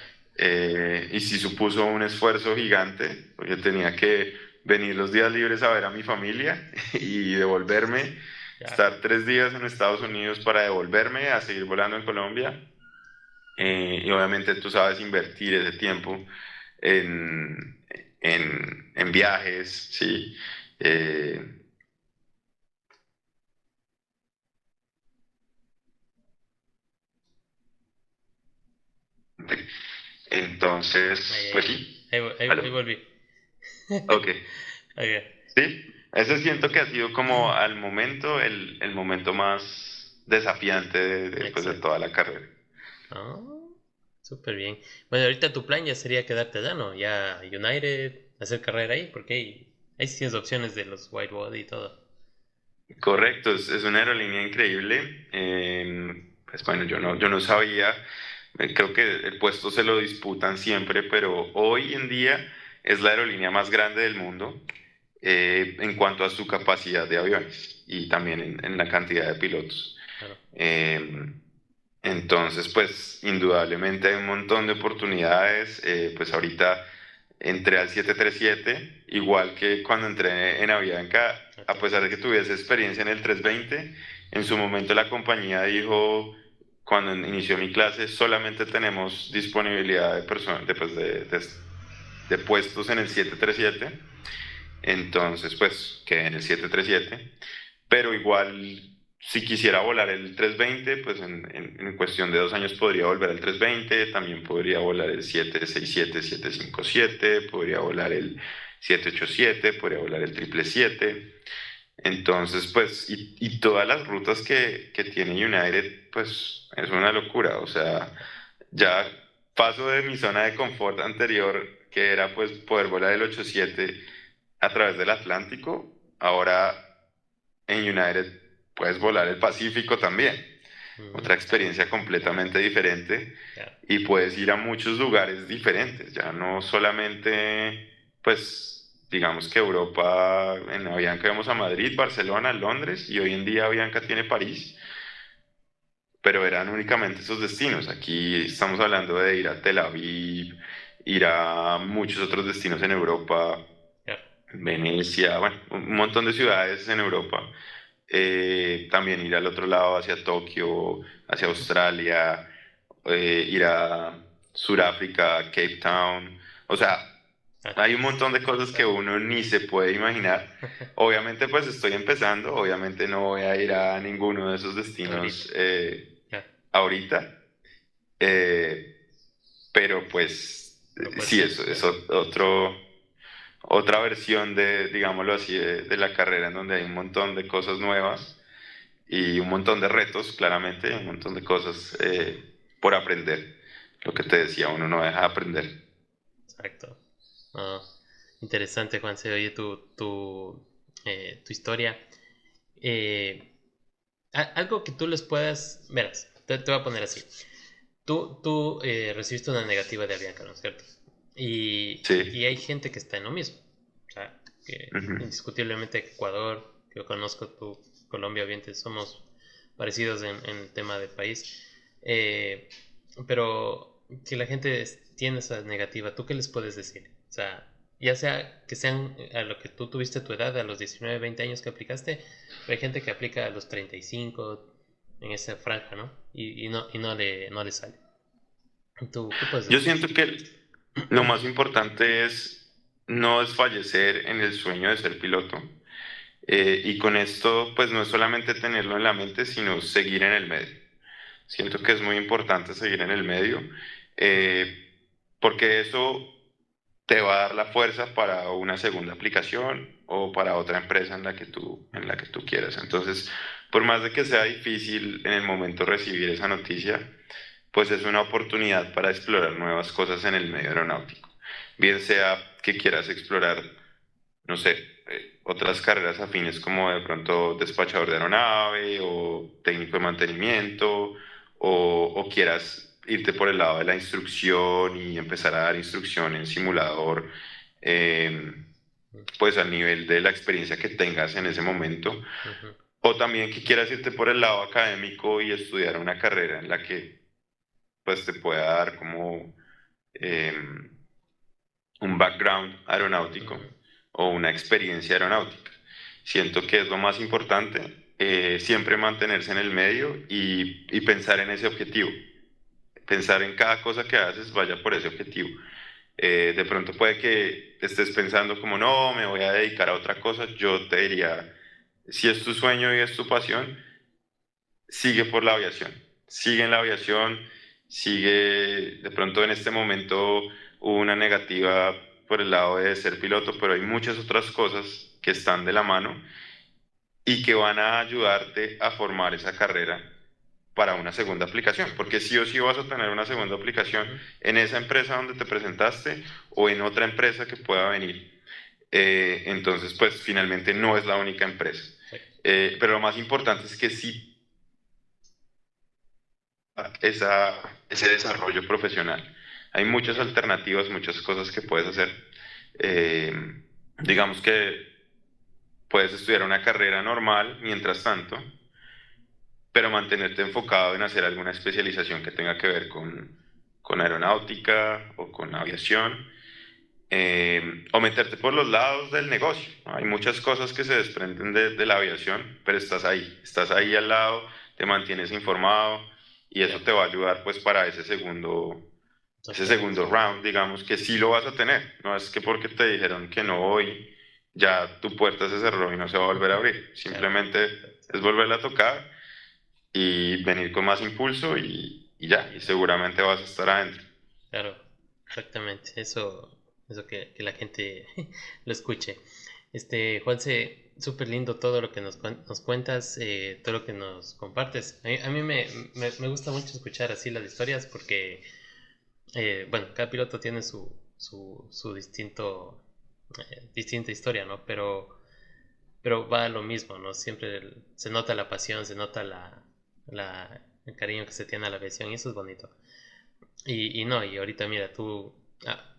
Y sí supuso un esfuerzo gigante, porque tenía que venir los días libres a ver a mi familia y devolverme, Ya. estar 3 días en Estados Unidos para devolverme a seguir volando en Colombia. Y obviamente tú sabes invertir ese tiempo en, en viajes, ¿sí? Eh, Ahí, entonces, pues ahí. sí, Ahí aló, volví. ok. Ok. Sí, ese siento que ha sido como al momento el momento más desafiante pues, de Exacto. toda la carrera. Ah, súper bien. Bueno, ahorita tu plan ya sería quedarte allá, ¿no? Ya United, hacer carrera ahí, porque ahí sí tienes opciones de los white body y todo. Correcto, es una aerolínea increíble. Pues bueno, yo no sabía, creo que el puesto se lo disputan siempre, pero hoy en día es la aerolínea más grande del mundo en cuanto a su capacidad de aviones y también en la cantidad de pilotos. Claro. Eh, entonces, pues indudablemente hay un montón de oportunidades. Pues ahorita entré al 737, igual que cuando entré en Avianca, a Ok. pesar de que tuviese experiencia en el 320, en su momento la compañía dijo, cuando inició mi clase, solamente tenemos disponibilidad de personas, de puestos en el 737. Entonces, pues quedé en el 737, pero igual si quisiera volar el 320, pues en cuestión de 2 años podría volver al 320, también podría volar el 767, 757, podría volar el 787, podría volar el 777. Entonces, pues, y todas las rutas que tiene United, pues es una locura. O sea, ya paso de mi zona de confort anterior, que era pues poder volar el 87 a través del Atlántico. Ahora en United puedes volar el Pacífico también. Ujú. Otra experiencia completamente diferente Claro. y puedes ir a muchos lugares diferentes. Ya no solamente, pues, digamos que Europa, en Avianca vamos a Madrid, Barcelona, Londres y hoy en día Avianca tiene París, pero eran únicamente esos destinos. Aquí estamos hablando de ir a Tel Aviv, ir a muchos otros destinos en Europa, Claro. Venecia, bueno, un montón de ciudades en Europa. También ir al otro lado, hacia Tokio, hacia Australia, ir a Sudáfrica, Cape Town. O sea, hay un montón de cosas que Bastante. uno ni se puede imaginar. Obviamente, pues estoy empezando, obviamente no voy a ir a ninguno de esos Ahorita. destinos Claro. ahorita, eh, pero pues Pero sí, pues, eso es otra versión de, digámoslo así, de la carrera en donde hay un montón de cosas nuevas y un montón de retos, claramente, un montón de cosas por aprender. Lo que te decía, uno no deja de aprender. exacto. Ah, interesante, Juan. Se oye tu historia. Eh, algo que tú les puedas. Verás, te voy a poner así. Tú recibiste una negativa de Avianca, ¿no es cierto? Y Sí. hay gente que está en lo mismo. O sea, que Ujú. indiscutiblemente Ecuador, que yo conozco tú. Colombia, obviamente somos parecidos en el tema del país. Eh, pero si la gente tiene esa negativa, ¿tú qué les puedes decir? O sea, ya sea que sean a lo que tú tuviste tu edad, a los 19 20 años que aplicaste, pero hay gente que aplica a los 35 en esa franja, ¿no? No le sale. ¿Tú qué puedes Yo decir? siento que lo más importante es no desfallecer en el sueño de ser piloto. Y con esto, pues no es solamente tenerlo en la mente, sino seguir en el medio. Siento que es muy importante seguir en el medio, eh, porque eso te va a dar la fuerza para una segunda aplicación o para otra empresa en la que tú quieras. Entonces, por más de que sea difícil en el momento recibir esa noticia, pues es una oportunidad para explorar nuevas cosas en el medio aeronáutico. Bien sea que quieras explorar, no sé, otras carreras afines como de pronto despachador de aeronave o técnico de mantenimiento, o quieras irte por el lado de la instrucción y empezar a dar instrucción en simulador, eh, pues al nivel de la experiencia que tengas en ese momento. Ujú. O también que quieras irte por el lado académico y estudiar una carrera en la que pues te pueda dar como eh, un background aeronáutico Ujú. o una experiencia aeronáutica. Siento que es lo más importante, siempre mantenerse en el medio y pensar en ese objetivo. Pensar en cada cosa que haces, vaya por ese objetivo. De pronto puede que estés pensando como, no, me voy a dedicar a otra cosa. Yo te diría, si es tu sueño y es tu pasión, sigue por la aviación. Sigue en la aviación, sigue, de pronto en este momento hubo una negativa por el lado de ser piloto, pero hay muchas otras cosas que están de la mano y que van a ayudarte a formar esa carrera para una segunda aplicación, porque sí o sí vas a tener una segunda aplicación Ujú. en esa empresa donde te presentaste o en otra empresa que pueda venir. Entonces, pues finalmente no es la única empresa. Exacto. Pero lo más importante es que sí ese desarrollo profesional. Hay muchas alternativas, muchas cosas que puedes hacer. Eh, digamos que puedes estudiar una carrera normal mientras tanto, pero mantenerte enfocado en hacer alguna especialización que tenga que ver con aeronáutica o con aviación, o meterte por los lados del negocio, ¿no? Hay muchas cosas que se desprenden de la aviación, pero estás ahí al lado, te mantienes informado y eso Ya, te va a ayudar pues para ese exactamente. segundo round, digamos que sí lo vas a tener. No es que porque te dijeron que no hoy, ya tu puerta se cerró y no se va a volver a abrir. Claro, Simplemente exacto. es volverla a tocar y venir con más impulso y ya, y seguramente vas a estar adentro. Claro, exactamente. Eso que la gente lo escuche. Juanse, súper lindo todo lo que nos cuentas, todo lo que nos compartes. A mí me gusta mucho escuchar así las historias porque, bueno, cada piloto tiene su distinta historia, ¿no? Pero va a lo mismo, ¿no? Siempre se nota la pasión, se nota el cariño que se tiene a la aviación y eso es bonito. Y no, y ahorita mira, tú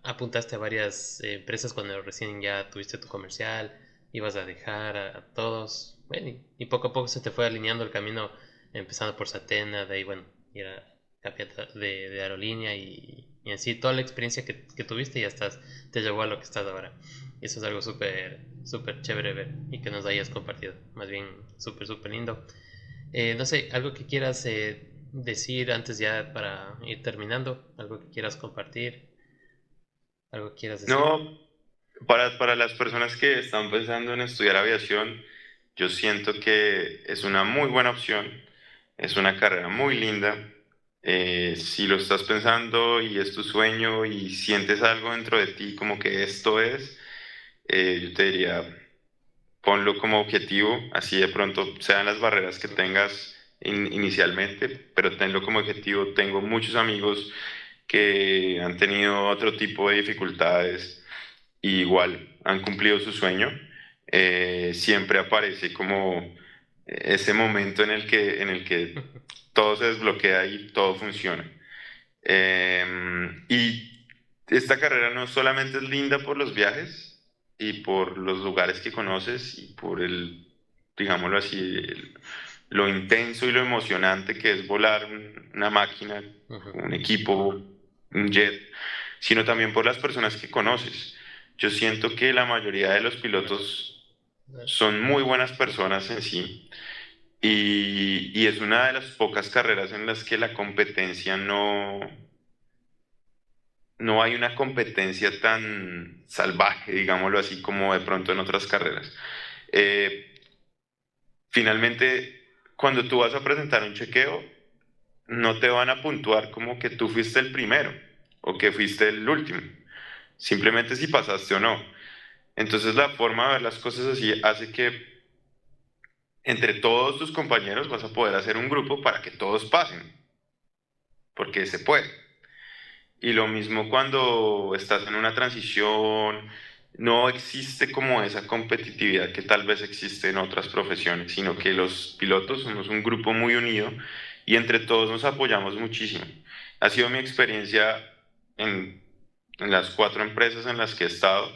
apuntaste a varias empresas cuando recién ya tuviste tu comercial, ibas a dejar a todos, bueno, y poco a poco se te fue alineando el camino, empezando por Satena, de ahí, bueno, ir a cambiar de aerolínea y en sí toda la experiencia que tuviste ya te llevó a lo que estás ahora. Y eso es algo súper chévere ver y que nos hayas compartido, más bien súper lindo. No sé, algo que quieras decir antes ya para ir terminando, algo que quieras compartir, algo que quieras decir. No, para las personas que están pensando en estudiar aviación, yo siento que es una muy buena opción, es una carrera muy linda. Si lo estás pensando y es tu sueño y sientes algo dentro de ti como que esto es, yo te diría, ponlo como objetivo, así de pronto sean las barreras que tengas inicialmente, pero tenlo como objetivo. Tengo muchos amigos que han tenido otro tipo de dificultades y igual han cumplido su sueño. Siempre aparece como ese momento en el que todo se desbloquea y todo funciona. Y esta carrera no solamente es linda por los viajes y por los lugares que conoces y por digámoslo así, lo intenso y lo emocionante que es volar una máquina, un equipo, un jet, sino también por las personas que conoces. Yo siento que la mayoría de los pilotos son muy buenas personas en sí y es una de las pocas carreras en las que la competencia no hay una competencia tan salvaje, digámoslo así, como de pronto en otras carreras. Eh, Finalmente, cuando tú vas a presentar un chequeo, no te van a puntuar como que tú fuiste el primero o que fuiste el último, simplemente si pasaste o no. Entonces la forma de ver las cosas así hace que entre todos tus compañeros vas a poder hacer un grupo para que todos pasen, porque se puede. Y lo mismo cuando estás en una transición, no existe como esa competitividad que tal vez existe en otras profesiones, sino que los pilotos somos un grupo muy unido y entre todos nos apoyamos muchísimo. Ha sido mi experiencia en, en las 4 empresas en las que he estado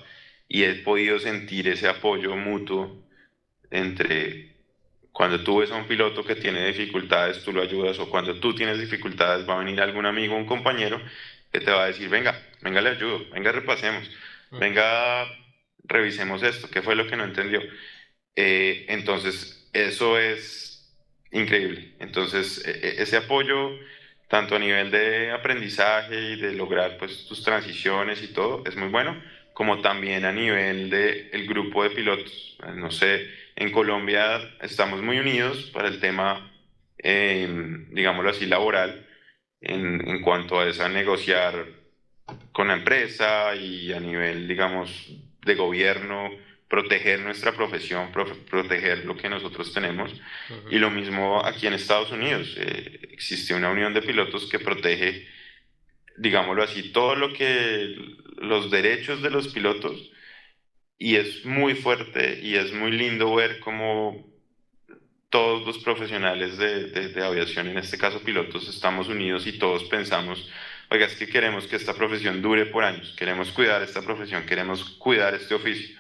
y he podido sentir ese apoyo mutuo entre cuando tú ves a un piloto que tiene dificultades, tú lo ayudas, o cuando tú tienes dificultades, va a venir algún amigo, un compañero, que te va a decir, venga, venga, le ayudo, venga, repasemos, venga, revisemos esto, qué fue lo que no entendió. Entonces, eso es increíble. Entonces, ese apoyo, tanto a nivel de aprendizaje y de lograr pues tus transiciones y todo, es muy bueno, como también a nivel de el grupo de pilotos. No sé, en Colombia estamos muy unidos para el tema, digámoslo así, laboral, en cuanto a esa negociar con la empresa y a nivel, digamos, de gobierno, proteger nuestra profesión, proteger lo que nosotros tenemos. Y lo mismo aquí en Estados Unidos. Existe una unión de pilotos que protege, digámoslo así, todo lo que los derechos de los pilotos y es muy fuerte y es muy lindo ver cómo todos los profesionales de aviación, en este caso pilotos, estamos unidos y todos pensamos, oiga, es que queremos que esta profesión dure por años, queremos cuidar esta profesión, queremos cuidar este oficio.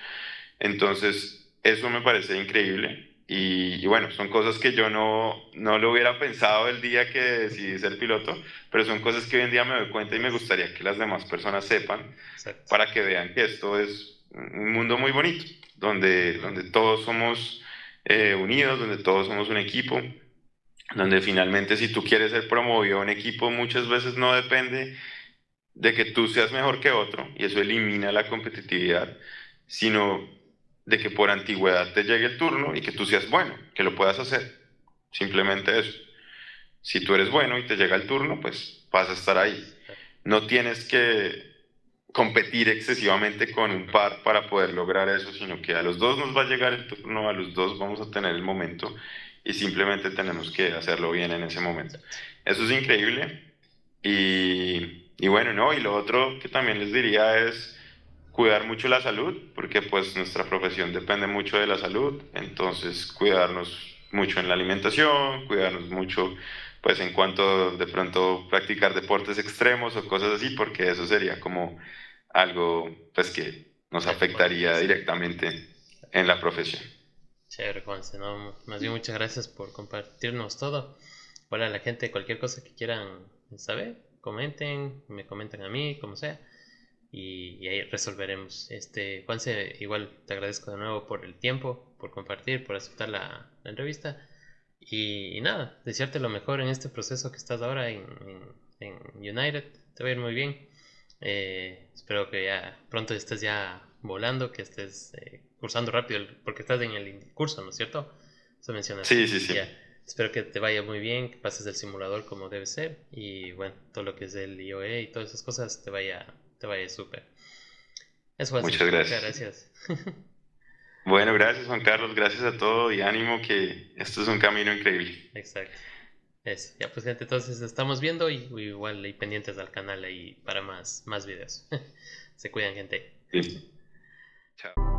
Entonces, eso me parece increíble. Y bueno, son cosas que yo no lo hubiera pensado el día que decidí ser piloto, pero son cosas que hoy en día me doy cuenta y me gustaría que las demás personas sepan. Exacto. Para que vean que esto es un mundo muy bonito, donde todos somos unidos, donde todos somos un equipo, donde finalmente si tú quieres ser promovido a un equipo muchas veces no depende de que tú seas mejor que otro, y eso elimina la competitividad, sino de que por antigüedad te llegue el turno y que tú seas bueno, que lo puedas hacer. Simplemente eso. Si tú eres bueno y te llega el turno, pues vas a estar ahí. No tienes que competir excesivamente con un par para poder lograr eso, sino que a los dos nos va a llegar el turno, a los dos vamos a tener el momento y simplemente tenemos que hacerlo bien en ese momento. Eso es increíble y bueno, ¿no? Y lo otro que también les diría es cuidar mucho la salud, porque pues nuestra profesión depende mucho de la salud, entonces cuidarnos mucho en la alimentación, cuidarnos mucho pues en cuanto de pronto practicar deportes extremos o cosas así, porque eso sería como algo pues que nos afectaría directamente en la profesión. Chévere, Juanse, no, más bien muchas gracias por compartirnos todo. Para la gente, cualquier cosa que quieran saber, comenten, me comentan a mí, como sea, y ahí resolveremos. Juanse, igual te agradezco de nuevo por el tiempo, por compartir, por aceptar la entrevista. Y nada, desearte lo mejor en este proceso que estás ahora en United. Te va a ir muy bien. Espero que ya pronto estés ya volando, que estés cursando rápido, porque estás en el curso, ¿no es cierto? Eso mencionaste. Sí, sí, sí. Ya. Espero que te vaya muy bien, que pases el simulador como debe ser y bueno, todo lo que es el IOE y todas esas cosas te vaya súper. Eso, así. Muchas Muchas gracias. gracias. Bueno, gracias Juan Carlos, gracias a todo y ánimo que esto es un camino increíble. Exacto. Eso. Ya pues gente, entonces estamos viendo y igual ahí pendientes al canal ahí para más videos. Se cuidan gente. Sí. Chao.